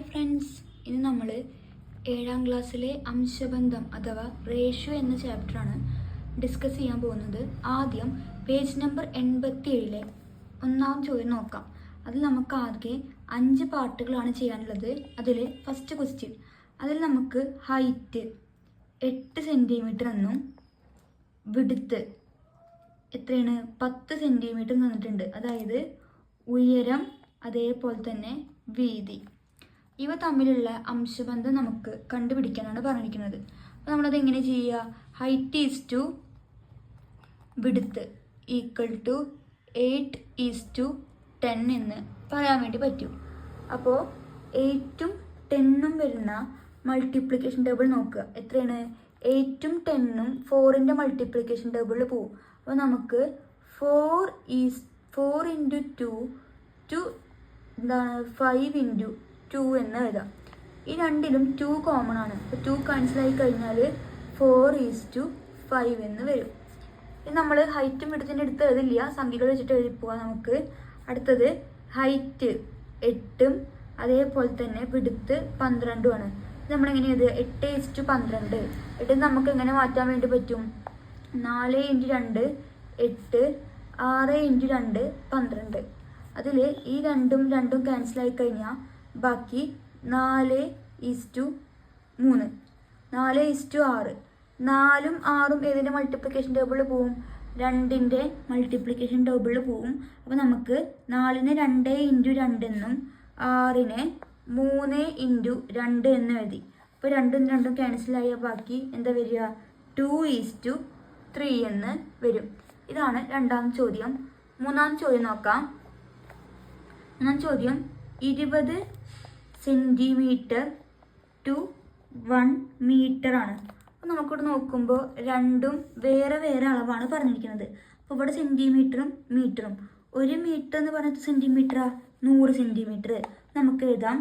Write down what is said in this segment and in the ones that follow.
Hi friends, ഇന്ന് നമ്മൾ 7ാം ക്ലാസ്സിലെ അംശബന്ധം അഥവാ റേഷ്യോ എന്ന ചാപ്റ്ററാണ് ഡിസ്കസ് ചെയ്യാൻ പോകുന്നത്. ആദ്യം പേജ് നമ്പർ 87 ഒന്നാം ചോദ്യം നോക്കാം. അതിൽ നമുക്ക് ആകെ 5 പാർട്ടുകളാണ് ചെയ്യാനുള്ളത്. അതിൽ ഫസ്റ്റ് ക്വസ്റ്റ്യൻ, അതിൽ നമുക്ക് ഹൈറ്റ് 8 സെൻറ്റിമീറ്റർ എന്നും വിഡ്ത്ത് എത്രയാണ് 10 സെൻറ്റിമീറ്റർ തന്നിട്ടുണ്ട്. അതായത് ഉയരം അതേപോലെ തന്നെ വീതി, ഇവ തമ്മിലുള്ള അംശബന്ധം നമുക്ക് കണ്ടുപിടിക്കാനാണ് പറഞ്ഞിരിക്കുന്നത്. അപ്പോൾ നമ്മളത് എങ്ങനെ ചെയ്യുക? Height is to width equal to 8:10 എന്ന് പറയാൻ വേണ്ടി പറ്റും. അപ്പോൾ 8ഉം 10ഉം വരുന്ന മൾട്ടിപ്ലിക്കേഷൻ ടേബിൾ നോക്കുക. എത്രയാണ്? 8ഉം 10ഉം 4ൻ്റെ മൾട്ടിപ്ലിക്കേഷൻ ടേബിളിൽ പോവും. അപ്പോൾ നമുക്ക് 4 × 2 എന്താണ് 5 × 2 എന്ന് എഴുതാം. ഈ രണ്ടിലും 2 കോമൺ ആണ്. അപ്പോൾ 2 ക്യാൻസൽ ആയി കഴിഞ്ഞാൽ 4:5 എന്ന് വരും. ഇത് നമ്മൾ ഹൈറ്റും വിഡ്ത്തിൻ്റെ അടുത്ത് എഴുതില്ല, സംഖ്യകൾ വെച്ചിട്ട് എഴുതി പോവാം. നമുക്ക് അടുത്തത് ഹൈറ്റ് 8ഉം അതേപോലെ തന്നെ വിഡ്ത്ത് 12ഉമാണ്. നമ്മളെങ്ങനെ എഴുതുക? 8:12. 8 നമുക്ക് എങ്ങനെ മാറ്റാൻ വേണ്ടി പറ്റും? 4 × 2 8, 6 × 2 12. അതിൽ ഈ രണ്ടും ക്യാൻസൽ ആയി കഴിഞ്ഞാൽ ബാക്കി 4:3, 4:6. 4ഉം 6ഉം ഏതിൻ്റെ മൾട്ടിപ്ലിക്കേഷൻ ടേബിളിൽ പോവും? 2ൻ്റെ മൾട്ടിപ്ലിക്കേഷൻ ടേബിളിൽ പോവും. അപ്പോൾ നമുക്ക് 4നെ 2 × 2 എന്നും 6നെ 3 × 2 എന്നും എഴുതി. അപ്പോൾ രണ്ടും ക്യാൻസൽ ആയ ബാക്കി എന്താ വരിക? 2:3 എന്ന് വരും. ഇതാണ് രണ്ടാം ചോദ്യം. മൂന്നാം ചോദ്യം നോക്കാം. മൂന്നാം ചോദ്യം 20 സെൻറ്റിമീറ്റർ ടു 1 മീറ്റർ ആണ്. അപ്പോൾ നമുക്കിവിടെ നോക്കുമ്പോൾ രണ്ടും വേറെ വേറെ അളവാണ് പറഞ്ഞിരിക്കുന്നത്. അപ്പോൾ ഇവിടെ സെൻറ്റിമീറ്ററും മീറ്ററും. 1 മീറ്റർ എന്ന് പറഞ്ഞത് സെൻറ്റിമീറ്ററാ 100 സെൻറ്റിമീറ്റർ. നമുക്ക് എഴുതാം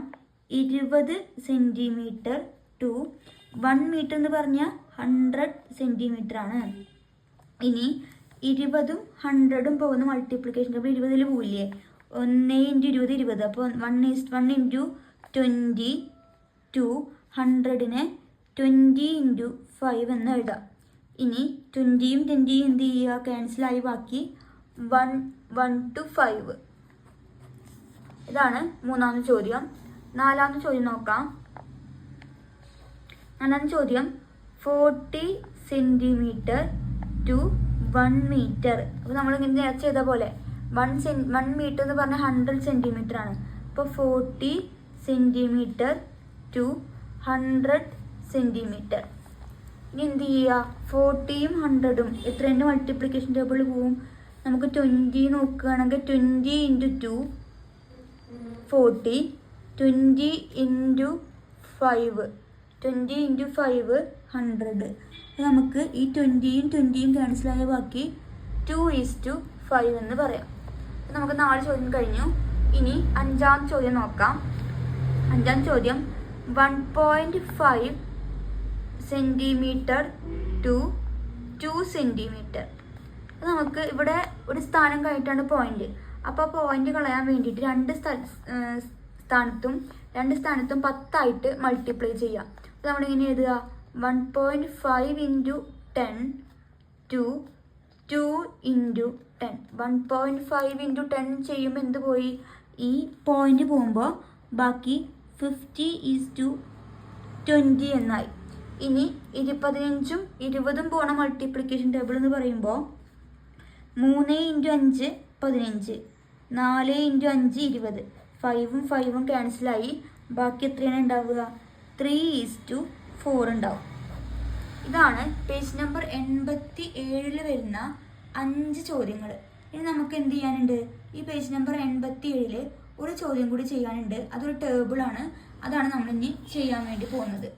20 സെൻറ്റിമീറ്റർ ടു 1 മീറ്റർ എന്ന് പറഞ്ഞാൽ 100 സെൻറ്റിമീറ്റർ ആണ്. ഇനി 20ഉം 100ഉം പോകുന്ന മൾട്ടിപ്ലിക്കേഷൻ ടേബിൾ 20ൽ പോവില്ലേ? 1 × 20 20. അപ്പോൾ 1 × 22. 100നെ 20 × 5 എന്ന് എഴുതാം. ഇനി 20യും 20യും എന്ത് ചെയ്യുക? ക്യാൻസലായി ബാക്കി 1 to 5. ഇതാണ് മൂന്നാമത്തെ ചോദ്യം. നാലാമത്തെ ചോദ്യം നോക്കാം. നാലാമത്തെ ചോദ്യം 40 സെൻറ്റിമീറ്റർ ടു 1 മീറ്റർ. അപ്പോൾ നമ്മളിങ്ങനെ നേരത്തെ ചെയ്ത പോലെ 1 മീറ്റർ എന്ന് പറഞ്ഞാൽ 100 സെൻറ്റിമീറ്റർ ആണ്. അപ്പോൾ 40 സെൻറ്റിമീറ്റർ ടു 100 സെൻറ്റിമീറ്റർ. ഇനി എന്ത് ചെയ്യുക? 40യും 100ഉം എത്രേൻ്റെ മൾട്ടിപ്ലിക്കേഷൻ ടേബിളിൽ പോവും? നമുക്ക് 20 നോക്കുകയാണെങ്കിൽ 20 × 2 40, 20 × 5 20 × 5 100. നമുക്ക് ഈ 20യും 20യും ക്യാൻസലായ ബാക്കി 2:5 എന്ന് പറയാം. നമുക്ക് 4 ചോദ്യം കഴിഞ്ഞു. ഇനി അഞ്ചാം ചോദ്യം നോക്കാം. അഞ്ചാം ചോദ്യം 1.5 സെൻറ്റിമീറ്റർ ടു 2 സെൻറ്റിമീറ്റർ. നമുക്ക് ഇവിടെ ഒരു സ്ഥാനം കഴിഞ്ഞിട്ടാണ് പോയിന്റ്. അപ്പോൾ പോയിന്റ് കളയാൻ വേണ്ടിയിട്ട് രണ്ട് സ്ഥാനത്തും 10 ആയിട്ട് മൾട്ടിപ്ലൈ ചെയ്യാം. അപ്പോൾ നമ്മളിങ്ങനെ എഴുതുക 1.5 × 10 ടു 2 × 10. 1.5 × 10 ചെയ്യുമ്പോൾ എന്ത് പോയി? ഈ പോയിന്റ് പോകുമ്പോൾ ബാക്കി 50:20 എന്നായി. ഇനി 15ഉം 20ഉം പോണ മൾട്ടിപ്ലിക്കേഷൻ ടേബിൾ എന്ന് പറയുമ്പോൾ 3 × 5 15, 4 × 5 20. 5ഉം 5ഉം ക്യാൻസലായി ബാക്കി എത്രയാണ് ഉണ്ടാവുക? 3:4 ഉണ്ടാവും. ഇതാണ് പേജ് നമ്പർ 87 വരുന്ന 5 ചോദ്യങ്ങൾ. ഇനി നമുക്ക് എന്ത് ചെയ്യാനുണ്ട്? ഈ പേജ് നമ്പർ 87 ഒരു ചോദ്യം കൂടി ചെയ്യാനുണ്ട്. അതൊരു ടേബിളാണ്. അതാണ് നമ്മളിനി ചെയ്യാൻ വേണ്ടി പോകുന്നത്.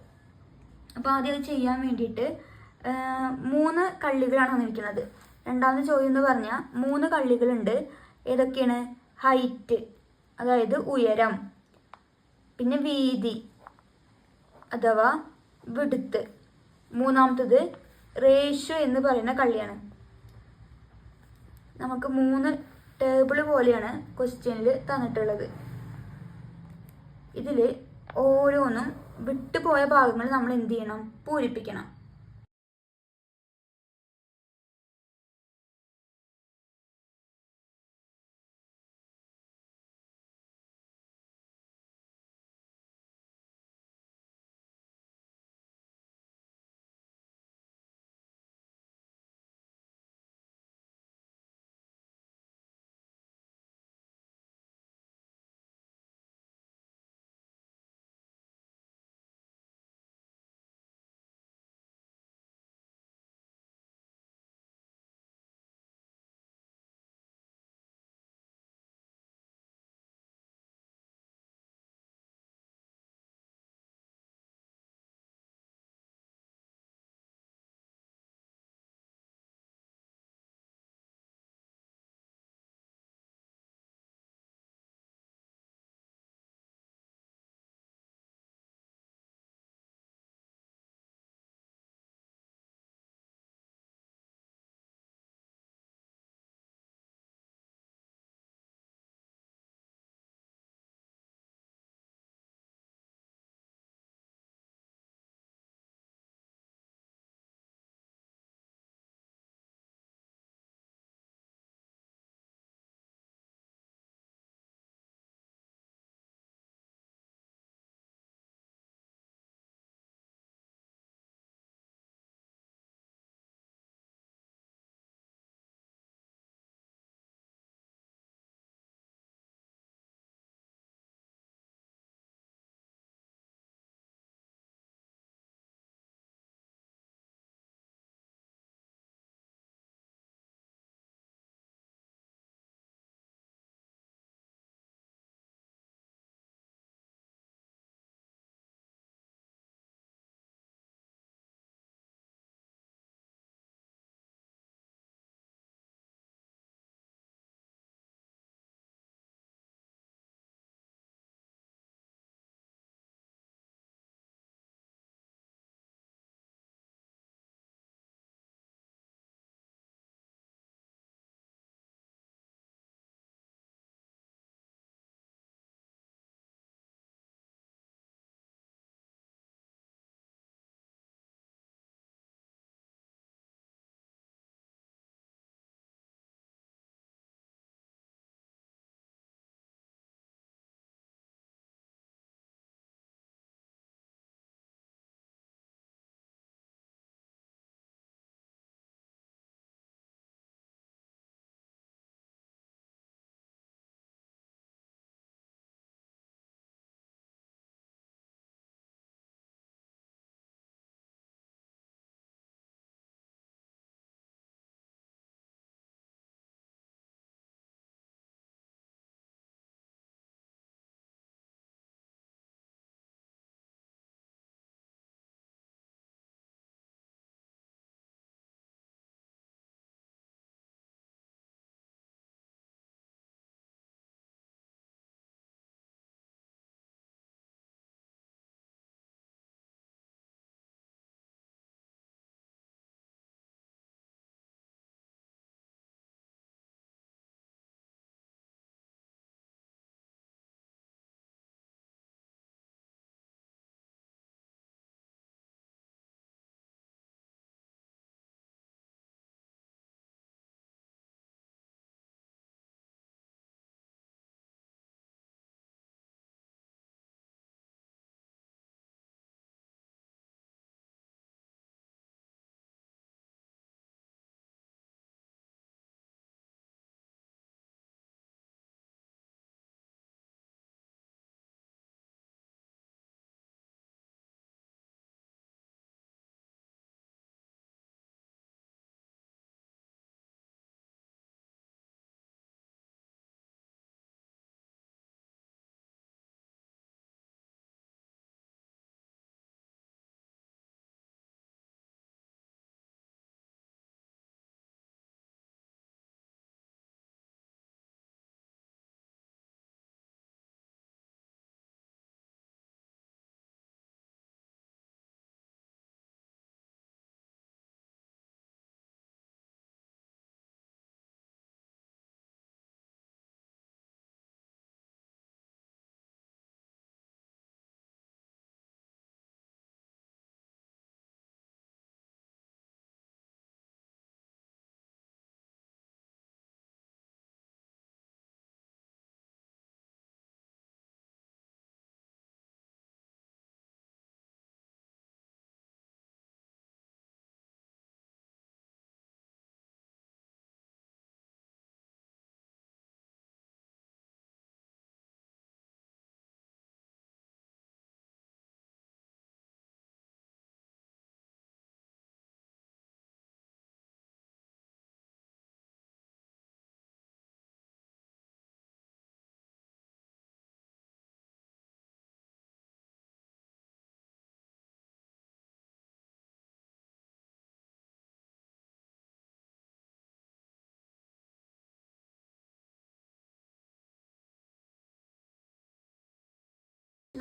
അപ്പോൾ ആദ്യം അത് ചെയ്യാൻ വേണ്ടിയിട്ട് 3 കള്ളികളാണ് വന്നിരിക്കുന്നത്. രണ്ടാമത്തെ ചോദ്യം എന്ന് പറഞ്ഞാൽ 3 കള്ളികളുണ്ട്. ഏതൊക്കെയാണ്? ഹൈറ്റ് അതായത് ഉയരം, പിന്നെ വീതി അഥവാ വിഡ്ത്ത്, മൂന്നാമത്തത് റേഷ്യോ എന്ന് പറയുന്ന കള്ളിയാണ്. നമുക്ക് 3 ടേബിൾ പോലെയാണ് ക്വസ്റ്റ്യനിൽ തന്നിട്ടുള്ളത്. ഇതിൽ ഓരോന്നും വിട്ടുപോയ ഭാഗങ്ങൾ നമ്മൾ എന്ത് ചെയ്യണം? പൂരിപ്പിക്കണം.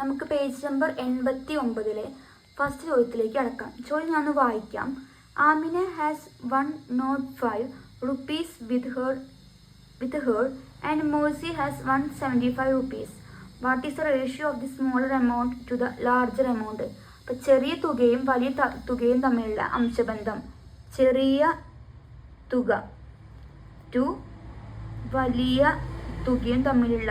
നമുക്ക് പേജ് നമ്പർ 89 ഫസ്റ്റ് ചോദ്യത്തിലേക്ക് അടക്കാം. ചോദ്യം ഞാൻ വായിക്കാം. Amina has 105 rupees with her and Mercy has 175 rupees. What is the ratio of the smaller amount to the larger amount? അപ്പോൾ ചെറിയ തുകയും വലിയ തുകയും തമ്മിലുള്ള അംശബന്ധം. ചെറിയ തുക ടു വലിയ തുകയും തമ്മിലുള്ള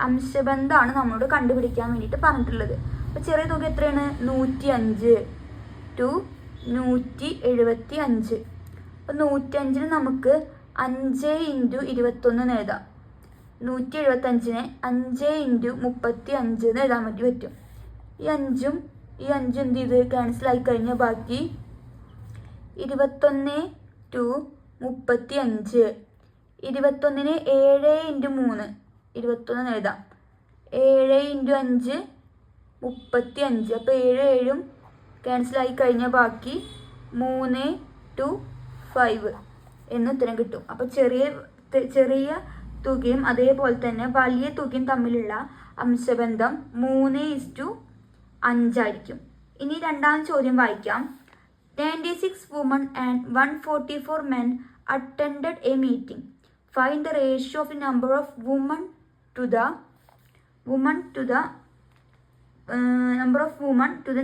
അംശബന്ധമാണ് നമ്മളോട് കണ്ടുപിടിക്കാൻ വേണ്ടിയിട്ട് പറഞ്ഞിട്ടുള്ളത്. അപ്പോൾ ചെറിയ തുക എത്രയാണ്? 105 ടു 175. അപ്പോൾ 105 നമുക്ക് 5 × 21 എഴുതാം. 175 5 × 35 എഴുതാൻ വേണ്ടി പറ്റും. ഈ അഞ്ചും എന്ത് ചെയ്ത് ക്യാൻസൽ ആയി കഴിഞ്ഞാൽ ബാക്കി 21 ടു 35. 21 7 × 3 21 എഴുതാം. 7 × 5 35. അപ്പോൾ 7 ക്യാൻസൽ ആയി കഴിഞ്ഞാൽ ബാക്കി 3 ടു 5 എന്ന് ഉത്തരം കിട്ടും. അപ്പോൾ ചെറിയ തുകയും അതേപോലെ തന്നെ വലിയ തുകയും തമ്മിലുള്ള അംശബന്ധം 3:5 ആയിരിക്കും. ഇനി രണ്ടാമത്തെ ചോദ്യം വായിക്കാം. 96 women and 144 men attended a meeting. Find the ratio of the number of women to the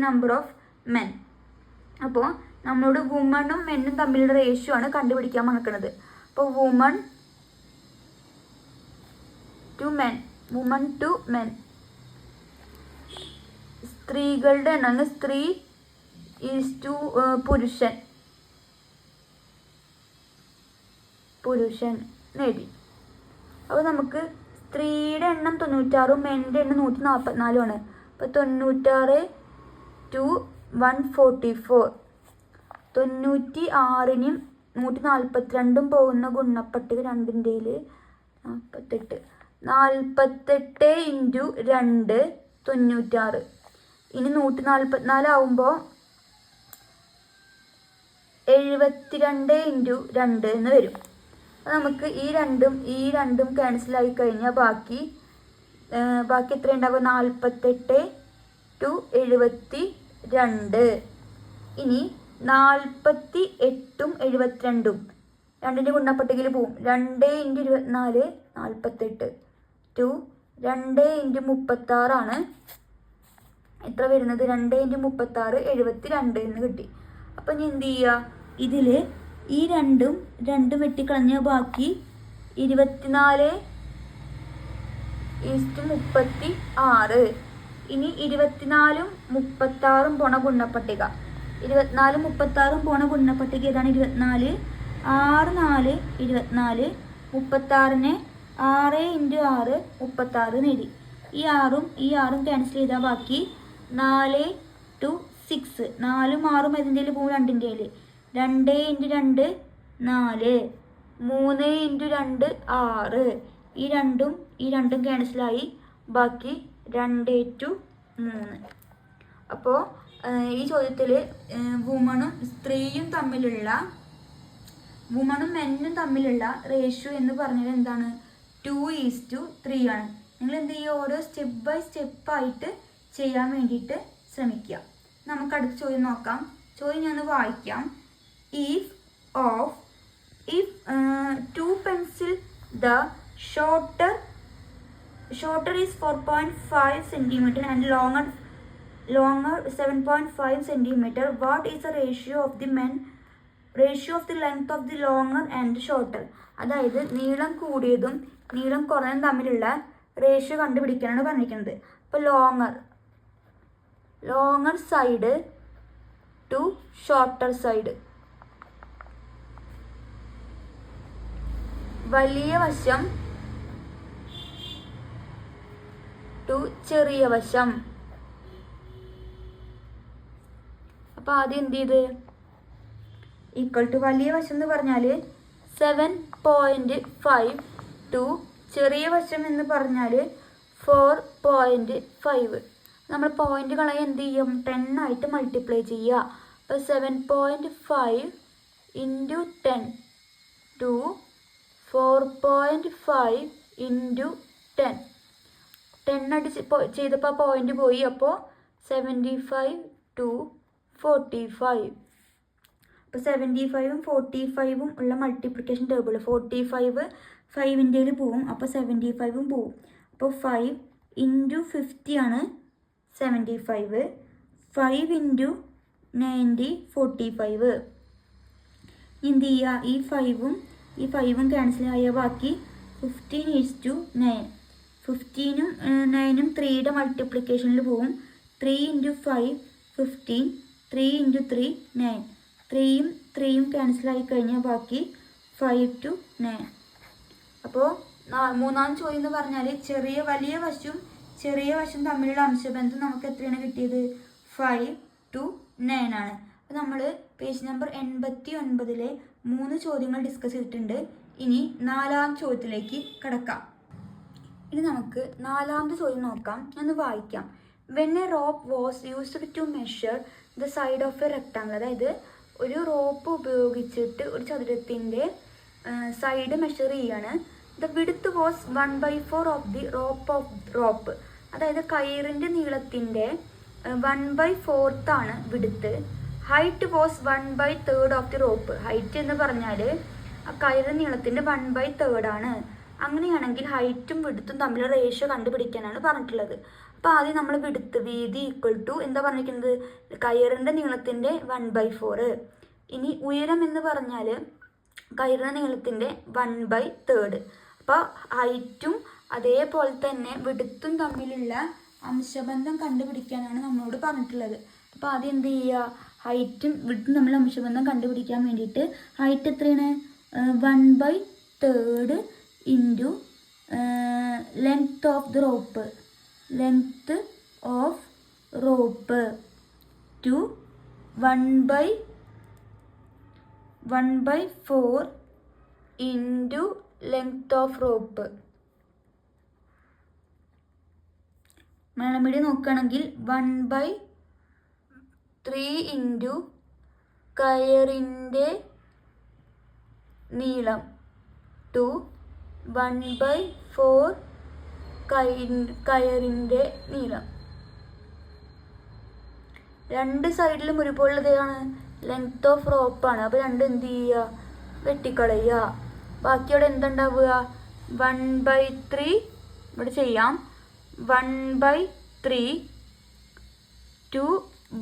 number of men. അപ്പോൾ നമ്മളോട് വുമണും മെന്നും തമ്മിലുള്ള റേഷ്യോ ആണ് കണ്ടുപിടിക്കാൻ നടക്കുന്നത്. അപ്പോൾ വുമൺ ടു മെൻ. സ്ത്രീകളുടെ എണ്ണം സ്ത്രീ ഈസ് ടു പുരുഷൻ നേടി. അപ്പോൾ നമുക്ക് സ്ത്രീയുടെ എണ്ണം 96 മെൻ്റെ എണ്ണം 144 ആണ്. അപ്പോൾ 96 ടു 144. 96നും 142 പോകുന്ന ഗുണപ്പട്ടിക രണ്ടിൻ്റെയിൽ 48. 48 × 2 96. ഇനി 144 ആവുമ്പോൾ 72 × 2 എന്ന് വരും. അപ്പോൾ നമുക്ക് ഈ രണ്ടും ക്യാൻസൽ ആയി കഴിഞ്ഞാൽ ബാക്കി എത്ര ഉണ്ടാവുക? 48 ടു 72. ഇനി 48ഉം 72ഉം രണ്ടിൻ്റെ ഗുണപ്പട്ടികയിൽ പോവും. 2 × 24 48 ടു 2 × 36 ആണ് എത്ര വരുന്നത്? 2 × 36 72 എന്ന് കിട്ടി. അപ്പം ഇനി എന്ത് ചെയ്യുക? ഇതിൽ ഈ രണ്ടും വെട്ടിക്കളഞ്ഞ ബാക്കി 24:36. ഇനി 24ഉം 36ഉം പോണ ഗുണപ്പട്ടിക. 24 36 പോണ ഗുണപ്പട്ടിക ഏതാണ്? 24 6 4 24. 36നെ 6 × 6 36 നേടി. ഈ 6ഉം ക്യാൻസൽ ചെയ്താൽ ബാക്കി 4 ടു 6. 4ഉം 6ഉം ഇതിൻ്റെ പോകും രണ്ടിൻ്റെയിൽ. 2 × 2 4. 3 × 2 6. ഈ രണ്ടും ക്യാൻസലായി ബാക്കി 2 ടു 3. അപ്പോൾ ഈ ചോദ്യത്തിൽ വുമണും മെന്നും തമ്മിലുള്ള റേഷ്യോ എന്ന് പറഞ്ഞാൽ എന്താണ്? 2:3 ആണ്. നിങ്ങൾ എന്ത് ചെയ്യുക? ഓരോ സ്റ്റെപ്പ് ബൈ സ്റ്റെപ്പായിട്ട് ചെയ്യാൻ വേണ്ടിയിട്ട് ശ്രമിക്കുക. നമുക്ക് അടുത്ത ചോദ്യം നോക്കാം. ചോദ്യം ഞാൻ വായിക്കാം. If 2 pencil the shorter is 4.5 cm and longer 7.5 cm, what is the ratio of the length of the longer and shorter? അതായത് നീളം കൂടിയതും നീളം കുറഞ്ഞതും തമ്മിലുള്ള റേഷ്യോ കണ്ടുപിടിക്കാനാണ് പറഞ്ഞിരിക്കുന്നത്. അപ്പോൾ longer side to shorter side. വലിയ വശം ടു ചെറിയ വശം. അപ്പോൾ ആദ്യം എന്ത് ചെയ്ത് ഈക്വൽ ടു വലിയ വശം എന്ന് പറഞ്ഞാൽ 7.5 ടു ചെറിയ വശം എന്ന് പറഞ്ഞാൽ 4.5. നമ്മൾ പോയിന്റ് കളയാൻ എന്ത് ചെയ്യും? 10 ആയിട്ട് മൾട്ടിപ്ലൈ ചെയ്യുക. അപ്പോൾ 7.5 × 10 ടു 4.5 × 10. 10 അടിച്ച് ചെയ്തപ്പോൾ പോയിന്റ് പോയി. അപ്പോൾ 75 to 45. അപ്പോൾ 75ഉം 45ഉം ഉള്ള മൾട്ടിപ്ലിക്കേഷൻ ടേബിൾ 45 5ൻ്റെ പോവും. അപ്പോൾ 75ഉം പോവും. അപ്പോൾ 5 × 50 ആണ് 75. 5 × 90 45. എന്ത് ചെയ്യുക, ഈ 5ഉം ക്യാൻസൽ ആയ ബാക്കി 15:9. 15ഉം 9ഉം 3യുടെ മൾട്ടിപ്ലിക്കേഷനിൽ പോവും. 3 × 5 15. 3 × 3 9. 3ഉം 3ഉം ക്യാൻസൽ ആയി കഴിഞ്ഞാൽ ബാക്കി 5 to 9. അപ്പോൾ മൂന്നാം ചോദ്യം എന്ന് പറഞ്ഞാൽ ചെറിയ വശം തമ്മിലുള്ള അംശബന്ധം നമുക്ക് എത്രയാണ് കിട്ടിയത്? 5 to 9 ആണ്. അപ്പോൾ നമ്മൾ പേജ് നമ്പർ 89 3 ചോദ്യങ്ങൾ ഡിസ്കസ് ചെയ്തിട്ടുണ്ട്. ഇനി 4ാം ചോദ്യത്തിലേക്ക് കടക്കാം. ഇനി നമുക്ക് 4ാമത്തെ ചോദ്യം നോക്കാം. ഒന്ന് വായിക്കാം. When a rope was used to measure the side of a rectangle. അതായത് ഒരു റോപ്പ് ഉപയോഗിച്ചിട്ട് ഒരു ചതുരത്തിൻ്റെ സൈഡ് മെഷർ ചെയ്യാണ്. The width was 1/4 of the rope. അതായത് കയറിൻ്റെ നീളത്തിൻ്റെ 1/4 ആണ് width. Height was 1/3 of the rope. Height എന്ന് പറഞ്ഞാൽ കയറിൻ്റെ നീളത്തിൻ്റെ 1/3 ആണ്. അങ്ങനെയാണെങ്കിൽ ഹൈറ്റും വിഡ്ത്തും തമ്മിലുള്ള റേഷ്യോ കണ്ടുപിടിക്കാനാണ് പറഞ്ഞിട്ടുള്ളത്. അപ്പോൾ ആദ്യം നമ്മൾ വിഡ്ത്ത് വീതി ഈക്വൽ ടു എന്താ പറഞ്ഞിരിക്കുന്നത്? കയറിൻ്റെ നീളത്തിൻ്റെ 1/4. ഇനി ഉയരം എന്ന് പറഞ്ഞാൽ കയറിൻ്റെ നീളത്തിൻ്റെ 1/3. അപ്പോൾ ഹൈറ്റും അതേപോലെ തന്നെ വിഡ്ത്തും തമ്മിലുള്ള അംശബന്ധം കണ്ടുപിടിക്കാനാണ് നമ്മളോട് പറഞ്ഞിട്ടുള്ളത്. അപ്പോൾ ആദ്യം എന്ത് ചെയ്യുക, ഹൈറ്റും വിഡ്ത്തും തമ്മിലുള്ള അംശബന്ധം കണ്ടുപിടിക്കാൻ വേണ്ടിയിട്ട് ഹൈറ്റ് എത്രയാണ്? 1/3 into length of the rope. Length of rope to 1/4 into length of rope. Malayalam medium നോക്കുകയാണെങ്കിൽ 1/3 ഇൻറ്റു കയറിൻ്റെ നീളം ടു 1/4 കയറിൻ്റെ നീളം. രണ്ട് സൈഡിലും ഒരുപോലുള്ളതാണ് ലെങ്ത് ഓഫ് റോപ്പാണ്. അപ്പോൾ രണ്ട് എന്ത് ചെയ്യുക, വെട്ടിക്കളയുക. ബാക്കി അവിടെ എന്തുണ്ടാവുക? 1/3 ഇവിടെ ചെയ്യാം. 1/3 to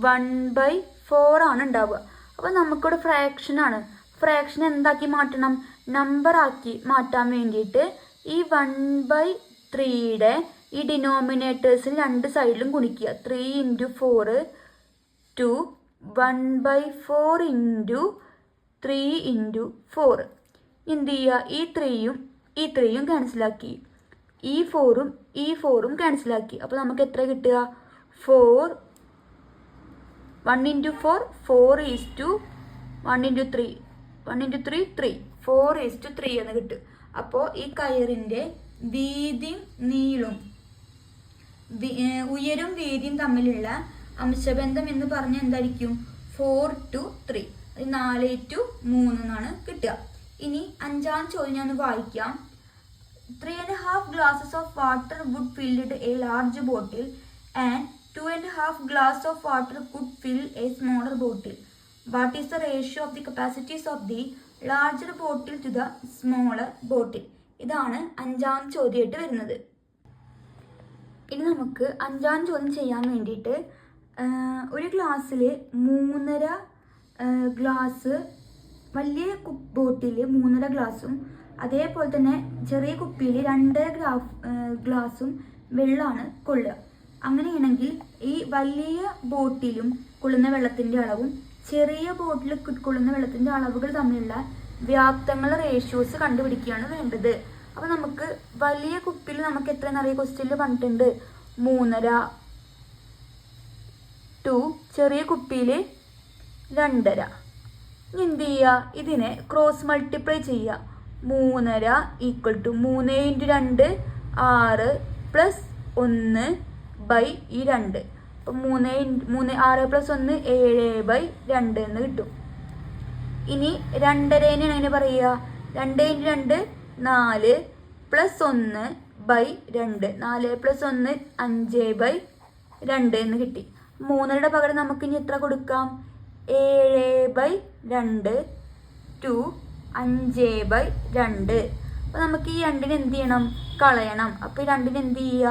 1/4 ആണ് ഉണ്ടാവുക. അപ്പോൾ നമുക്കിവിടെ ഫ്രാക്ഷനാണ്. ഫ്രാക്ഷൻ എന്താക്കി മാറ്റണം? നമ്പറാക്കി മാറ്റാൻ വേണ്ടിയിട്ട് ഈ 1/3യുടെ ഈ ഡിനോമിനേറ്റേഴ്സിൽ രണ്ട് സൈഡിലും ഗുണിക്കുക. 3 × 4 to 1/4 ഇൻറ്റു 3 × 4. എന്ത് ചെയ്യുക, ഈ 3യും ക്യാൻസലാക്കി, ഈ 4ഉം ക്യാൻസലാക്കി. അപ്പോൾ നമുക്ക് എത്ര കിട്ടുക? 4 1 × 4 4 is to 1 × 3 1 × 3 3 4 is to 3 എന്ന് കിട്ടും. അപ്പോൾ ഈ കയറിൻ്റെ വീതിയും നീളും ഉയരും വീതിയും തമ്മിലുള്ള അംശബന്ധം എന്ന് പറഞ്ഞാൽ എന്തായിരിക്കും? 4 to 3. 4 to 3 എന്നാണ് കിട്ടുക. ഇനി 5ാം ചോദ്യം ഞാൻ വായിക്കാം. 3.5 glasses of water would fill a large bottle and 2.5 glasses of water could fill a smaller bottle. What is the ratio of the capacities of the larger bottle to the smaller bottle? ഇതാണ് 5ാം ചോദ്യമായിട്ട് വരുന്നത്. ഇനി നമുക്ക് 5ാം ചോദ്യം ചെയ്യാൻ വേണ്ടിയിട്ട് ഒരു ഗ്ലാസ്സിൽ 3.5 glass, വലിയ ബോട്ടിൽ 3.5 ഗ്ലാസും അതേപോലെ തന്നെ ചെറിയ കുപ്പിയിൽ 2.5 ഗ്ലാസും വെള്ളമാണ് കൊള്ളുക. അങ്ങനെയാണെങ്കിൽ ഈ വലിയ ബോട്ടിലും കൊള്ളുന്ന വെള്ളത്തിൻ്റെ അളവും ചെറിയ ബോട്ടിൽ കൊള്ളുന്ന വെള്ളത്തിൻ്റെ അളവുകൾ തമ്മിലുള്ള വ്യാപ്തങ്ങളുടെ റേഷ്യോസ് കണ്ടുപിടിക്കുകയാണ് വേണ്ടത്. അപ്പോൾ നമുക്ക് വലിയ കുപ്പിയിൽ നമുക്ക് എത്രയെന്നറിയ ക്വസ്റ്റ്യനിൽ പറഞ്ഞിട്ടുണ്ട് 3.5 ടു ചെറിയ കുപ്പിയിൽ 2.5. ഇനി എന്ത് ചെയ്യുക, ഇതിനെ ക്രോസ് മൾട്ടിപ്ലൈ ചെയ്യുക. 3.5 ഈക്വൽ ടു 3 × 2 6 പ്ലസ് 1 ബൈ ഈ 2. അപ്പം 6 പ്ലസ് 1 7/2 എന്ന് കിട്ടും. ഇനി 2.5 എങ്ങനെ പറയുക? 2 × 2 4 പ്ലസ് 1 ബൈ 2. 4 + 1 5/2 എന്ന് കിട്ടി. 3യുടെ പകരം നമുക്ക് ഇനി എത്ര കൊടുക്കാം? 7/2 ടു 5/2. അപ്പോൾ നമുക്ക് ഈ 2നെ എന്ത് ചെയ്യണം? കളയണം. അപ്പോൾ ഈ 2നെ എന്ത് ചെയ്യുക?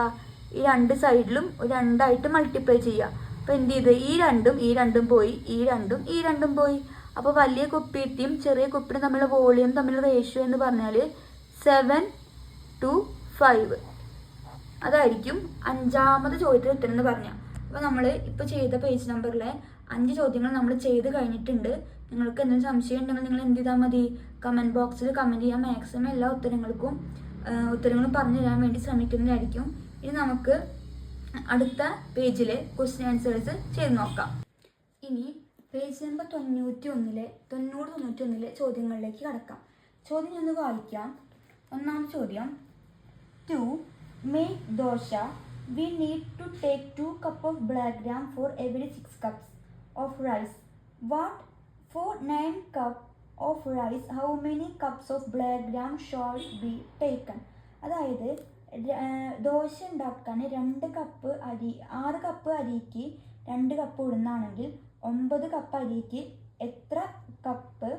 ഈ 2 സൈഡിലും 2 ആയിട്ട് മൾട്ടിപ്ലൈ ചെയ്യുക. അപ്പോൾ എന്ത് ചെയ്ത്? ഈ 2ഉം പോയി, ഈ 2ഉം പോയി. അപ്പോൾ വലിയ കുപ്പിയുടെയും ചെറിയ കുപ്പിയുടെയും തമ്മിലുള്ള വോളിയം തമ്മിലുള്ള റേഷ്യോ എന്ന് പറഞ്ഞാൽ 7:5 അതായിരിക്കും 5ാമത് ചോദ്യത്തിൽ ഉത്തരം എന്ന് പറഞ്ഞാൽ. അപ്പോൾ നമ്മൾ ഇപ്പോൾ ചെയ്ത പേജ് നമ്പറിലെ 5 ചോദ്യങ്ങൾ നമ്മൾ ചെയ്ത് കഴിഞ്ഞിട്ടുണ്ട്. നിങ്ങൾക്ക് എന്തെങ്കിലും സംശയം ഉണ്ടെങ്കിൽ നിങ്ങൾ എന്ത് ചെയ്താൽ മതി? കമൻറ്റ് ബോക്സിൽ കമൻറ്റ് ചെയ്യാൻ. മാക്സിമം എല്ലാ ഉത്തരങ്ങളും പറഞ്ഞു തരാൻ വേണ്ടി ശ്രമിക്കുന്നതായിരിക്കും. ഇനി നമുക്ക് അടുത്ത പേജിലെ ക്വസ്റ്റ്യൻ ആൻസേഴ്സ് ചെയ്ത് നോക്കാം. ഇനി പേജ് നമ്പർ 91 ചോദ്യങ്ങളിലേക്ക് കടക്കാം. ചോദ്യം ഒന്ന് വായിക്കാം. ഒന്നാമത്തെ ചോദ്യം, to make dosa we need to take 2 cups of black gram for every 6 cups of rice. What for 9 cups of rice, how many cups of black gram shall be taken? അതായത് ദോശ ഉണ്ടാക്കാൻ 2 cup അരി, 6 cup അരിക്ക് 2 cup ഉഴുന്നാണെങ്കിൽ 9 cup അരിക്ക് എത്ര cup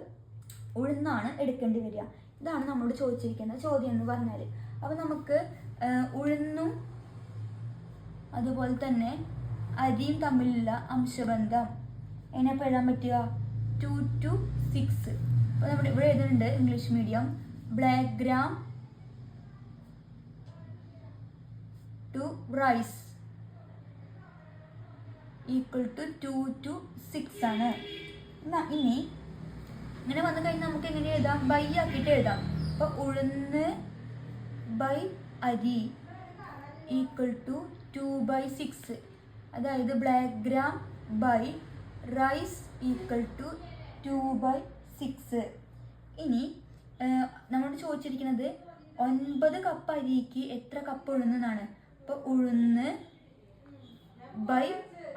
ഉഴുന്നാണ് എടുക്കേണ്ടി വരിക? ഇതാണ് നമ്മളോട് ചോദിച്ചിരിക്കുന്ന ചോദ്യം എന്ന് പറഞ്ഞാൽ. അപ്പോൾ നമുക്ക് ഉഴുന്നും അതുപോലെ തന്നെ അരിയും തമ്മിലുള്ള അംശബന്ധം എങ്ങനെ എഴുതാൻ പറ്റുക? 2 to 6. അപ്പോൾ നമ്മുടെ ഇവിടെ എഴുതുന്നുണ്ട് English medium, black gram to rice equal to 2 to 6 ആണ്. ഇനി ഇങ്ങനെ വന്നു കഴിഞ്ഞാൽ നമുക്ക് എങ്ങനെ എഴുതാം? ബൈ ആക്കിയിട്ട് എഴുതാം. അപ്പോൾ ഉഴുന്ന് ബൈ അരി ഈക്വൽ ടു 2/6. അതായത് black gram by rice equal to 2/6. ഇനി നമ്മളോട് ചോദിച്ചിരിക്കുന്നത് 9 കപ്പ് അരിക്ക് എത്ര കപ്പ് ഉഴുന്നാണ്. അപ്പോൾ ഉഴുന്ന് ബൈ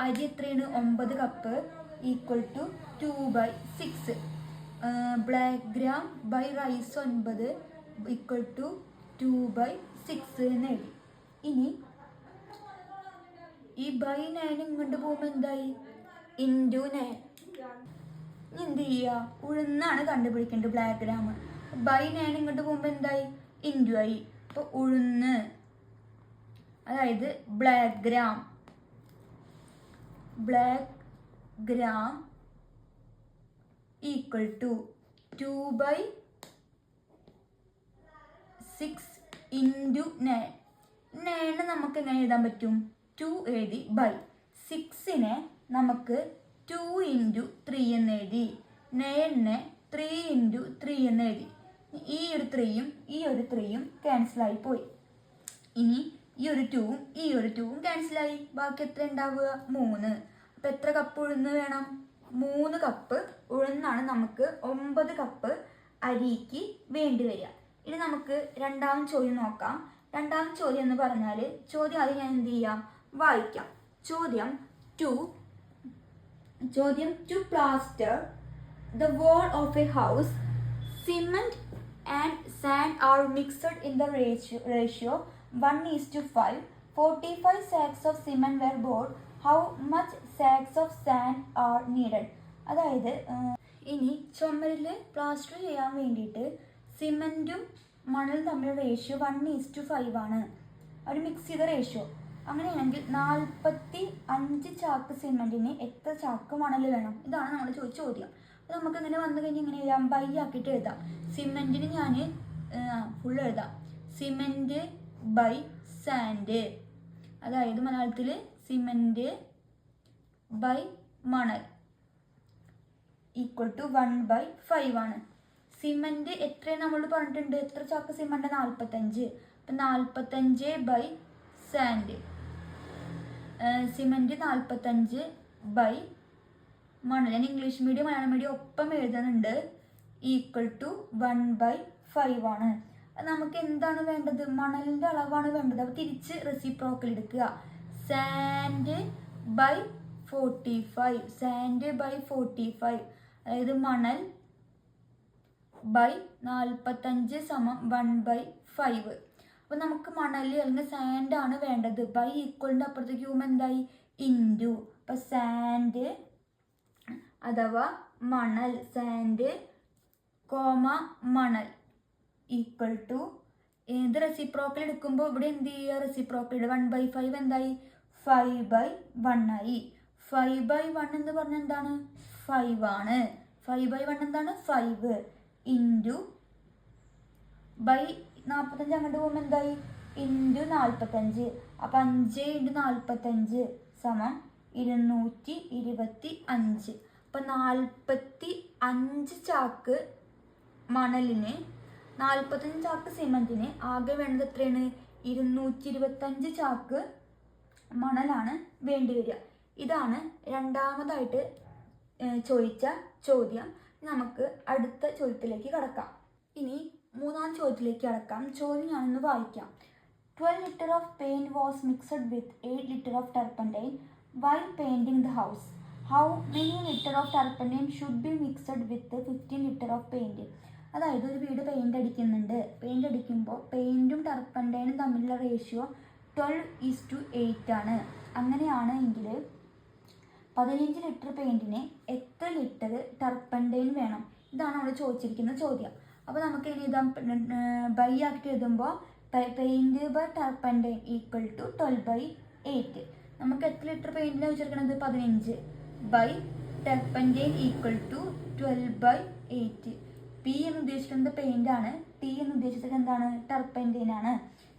അരി എത്രയാണ്? 9 cup equal to 2/6. Black gram by rice 9 equal to 2/6 എന്ന് എഴുതി. ഇനി ഈ ബൈ 9 ഇങ്ങോട്ട് പോകുമ്പോൾ എന്തായി? ഇൻറ്റു 9. ഇനി എന്ത് ചെയ്യുക? ഉഴുന്നാണ് കണ്ടുപിടിക്കേണ്ടത്, ബ്ലാക്ക് ഗ്രാം. ബൈ 9 ഇങ്ങോട്ട് പോകുമ്പോൾ എന്തായി? ഇൻറ്റു ആയി. അപ്പോൾ ഉഴുന്ന് അതായത് black gram equal to 2/6 into 9. 9 നമുക്ക് എങ്ങനെ എഴുതാൻ പറ്റും? 2 എഴുതി ബൈ 6നെ നമുക്ക് 2 ഇൻറ്റു 3 എന്ന് എഴുതി. 9നെ 3 ഇൻറ്റു 3 എന്ന് എഴുതി. ഈ ഒരു 3യും ക്യാൻസലായി പോയി. ഇനി ഈ ഒരു 2ഉം ക്യാൻസലായി. ബാക്കി എത്ര ഉണ്ടാവുക? 3. അപ്പോൾ എത്ര കപ്പ് ഉഴുന്ന് വേണം? 3 കപ്പ് ഉഴുന്നാണ് നമുക്ക് 9 കപ്പ് അരിക്ക് വേണ്ടി വരിക. ഇനി നമുക്ക് രണ്ടാമത്തെ ചോദ്യം നോക്കാം. രണ്ടാമത്തെ ചോദ്യം എന്ന് പറഞ്ഞാൽ ചോദ്യം ആദ്യം ഞാൻ എന്ത് ചെയ്യാം? വായിക്കാം. ചോദ്യം to plaster the wall of a house, cement and sand are mixed in the ratio 1:5. 45 sacks of cement were bought. How much sacks of sand are needed? അതായത് ഇനി ചുമരിൽ പ്ലാസ്റ്റർ ചെയ്യാൻ വേണ്ടിയിട്ട് സിമെൻറ്റും മണലും തമ്മിലുള്ള റേഷ്യോ 1:5 ആണ്. ഒരു മിക്സ് ചെയ്ത റേഷ്യോ. അങ്ങനെയാണെങ്കിൽ 45 ചാക്ക് സിമെൻറ്റിന് എത്ര ചാക്ക് മണൽ വേണം? ഇതാണ് നമ്മൾ ചോദിച്ച ചോദ്യം. അപ്പോൾ നമുക്ക് ഇങ്ങനെ വന്നു കഴിഞ്ഞാൽ ഇങ്ങനെ എഴുതാം? ബൈ ആക്കിയിട്ട് എഴുതാം. സിമെൻറ്റിന് ഞാൻ ഫുൾ എഴുതാം. സിമെൻറ്റ് ബൈ സാൻഡ്, അതായത് മലയാളത്തിൽ സിമെൻറ്റ് ബൈ മണൽ ഈക്വൽ ടു 1/5 ആണ്. സിമെൻറ്റ് എത്രയാണ് നമ്മൾ പറഞ്ഞിട്ടുണ്ട്? എത്ര ചാക്ക് സിമെൻറ്റ്? 45. അപ്പം 45 ബൈ സാൻഡ്, സിമെൻറ്റ് 45 ബൈ മണൽ. ഞാൻ ഇംഗ്ലീഷ് മീഡിയം മലയാളം മീഡിയം ഒപ്പം എഴുതുന്നുണ്ട്. ഈക്വൽ ടു 1/5 ആണ്. നമുക്ക് എന്താണ് വേണ്ടത്? മണലിൻ്റെ അളവാണ് വേണ്ടത്. അപ്പോൾ തിരിച്ച് റെസിപ്രോക്കൽ എടുക്കുക. സാൻഡ് ബൈ 45, അതായത് മണൽ ബൈ 45 = 1/5. അപ്പോൾ നമുക്ക് മണൽ അല്ലെങ്കിൽ സാൻഡ് ആണ് വേണ്ടത്. ബൈ ഈക്വലിൻ്റെ അപ്പുറത്തേക്ക് പോകുമ്പോൾ എന്തായി? ഇൻറ്റു. അപ്പോൾ സാൻഡ് അഥവാ മണൽ, സാൻഡ് കോമ മണൽ ഈക്വൽ ടു ഇത് റെസിപ്രോക്കൽ എടുക്കുമ്പോൾ ഇവിടെ എന്ത് ചെയ്യുക? റെസിപ്രോക്കൽ 1/5 എന്തായി? 5/1 ആയി. 5/1 എന്ന് പറഞ്ഞാൽ എന്താണ്? 5 ആണ്. 5/1 എന്താണ്? 5 ഇൻറ്റു ബൈ 45 അങ്ങോട്ട് പോകുമ്പോൾ എന്തായി? ഇൻറ്റു 45. അപ്പം 5 × 45 സമം 225. അപ്പം 45 ചാക്ക് മണലിന് 45 ചാക്ക് സിമെൻറ്റിന് ആകെ വേണ്ടത് എത്രയാണ്? 225 ചാക്ക് മണലാണ് വേണ്ടി വരിക. ഇതാണ് രണ്ടാമതായിട്ട് ചോദിച്ച ചോദ്യം. നമുക്ക് അടുത്ത ചോദ്യത്തിലേക്ക് കടക്കാം. ഇനി മൂന്നാം ചോദ്യത്തിലേക്ക് കടക്കാം. ചോദ്യം ഞാനൊന്ന് വായിക്കാം. 12 liter of paint was mixed with 8 liter of turpentine while painting the house. How many liter of turpentine should be mixed with 15 liter of paint? അതായത് ഒരു വീട് പെയിൻ്റ് അടിക്കുന്നുണ്ട്. പെയിൻ്റ് അടിക്കുമ്പോൾ പെയിൻറ്റും ടർപ്പൻറ്റൈനും തമ്മിലുള്ള റേഷ്യോ 12:8 ആണ്. അങ്ങനെയാണ് എങ്കിൽ 15 ലിറ്റർ പെയിൻറ്റിന് എത്ര ലിറ്റർ ടർപ്പൻറ്റൈൻ വേണം? ഇതാണ് അവിടെ ചോദിച്ചിരിക്കുന്ന ചോദ്യം. അപ്പോൾ നമുക്ക് ഇനി ഇതാ ബൈ ആക്കി എഴുതുമ്പോൾ paint by turpentine equal to 12/8. നമുക്ക് എത്ര ലിറ്റർ പെയിൻറ്റിനാണ് വെച്ചിരിക്കുന്നത്? 15 by turpentine equal to 12/8. P എന്ന് ഉദ്ദേശിക്കുന്നത് പെയിൻ്റ് ആണ്, ടി എന്ന് ഉദ്ദേശിച്ചത് എന്താണ്? ടർപ്പൻറ്റൈൻ ആണ്.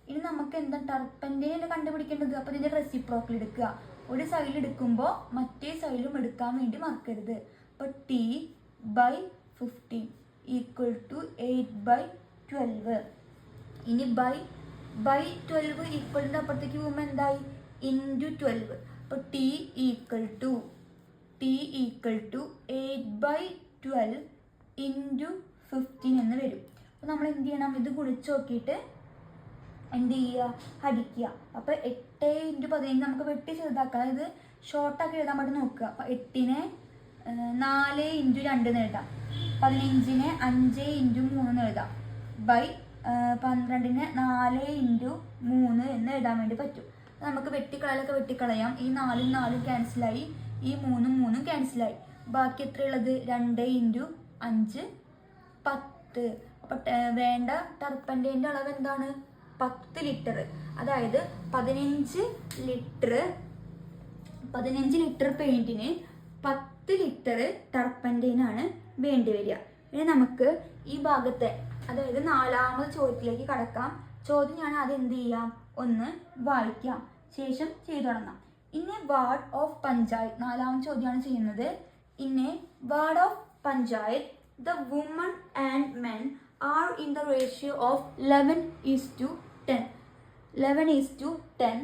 ഇനി നമുക്ക് എന്താ ടർപ്പൻറ്റൈൻ കണ്ടുപിടിക്കേണ്ടത്? അപ്പോൾ ഇതിൻ്റെ റെസിപ്രോക്കൽ എടുക്കുക. ഒരു സൈഡിൽ എടുക്കുമ്പോൾ മറ്റേ സൈഡിലും എടുക്കാൻ വേണ്ടി മറക്കരുത്. അപ്പോൾ ടി ബൈ 15 ഈക്വൽ ടു 8/12. ഇനി ബൈ 12 ഈക്വലിൻ്റെ അപ്പുറത്തേക്ക് പോകുമ്പോൾ എന്തായി? ഇൻറ്റു 12. അപ്പോൾ ടി ഈക്വൽ ടു 8/12 ഇൻറ്റു 15 എന്ന് വരും. അപ്പോൾ നമ്മൾ എന്ത് ചെയ്യണം? ഇത് ഗുണിച്ച് നോക്കിയിട്ട് എന്ത് ചെയ്യുക? ഹരിക്കുക. അപ്പോൾ 8 × 15 നമുക്ക് വെട്ടി ചെറുതാക്കാം. അതായത് ഷോർട്ടാക്കി എഴുതാൻ വേണ്ടി നോക്കുക. അപ്പോൾ 8-നെ 4 × 2 എന്ന് എഴുതാം. 15-നെ 5 × 3 എന്ന് എഴുതാം. ബൈ 12-നെ 4 × 3 എന്ന് എഴുതാൻ വേണ്ടി പറ്റും. നമുക്ക് വെട്ടിക്കളയാലൊക്കെ വെട്ടിക്കളയാം. ഈ 4 × 4 ക്യാൻസലായി, ഈ 3 × 3 ക്യാൻസലായി. ബാക്കി എത്രയുള്ളത്? 2 × 5 10. അപ്പം വേണ്ട ടർപ്പൻറ്റൈൻ്റെ അളവ് എന്താണ്? 10 ലിറ്റർ. അതായത് 15 ലിറ്റർ പെയിൻറ്റിന് 10 ലിറ്റർ ടർപ്പൻറ്റൈനാണ് വേണ്ടി വരിക. ഇനി നമുക്ക് ഈ ഭാഗത്തെ അതായത് നാലാമത് ചോദ്യത്തിലേക്ക് കടക്കാം. ചോദ്യം ഞാൻ ആദ്യം എന്ത് ചെയ്യാം? ഒന്ന് വായിക്കാം, ശേഷം ചെയ്തു തുടങ്ങാം. In A ward of panchayat, നാലാമത് ചോദ്യമാണ് ചെയ്യുന്നത്. In A ward of panchayat the women and men are in the ratio of 11:10. 11:10.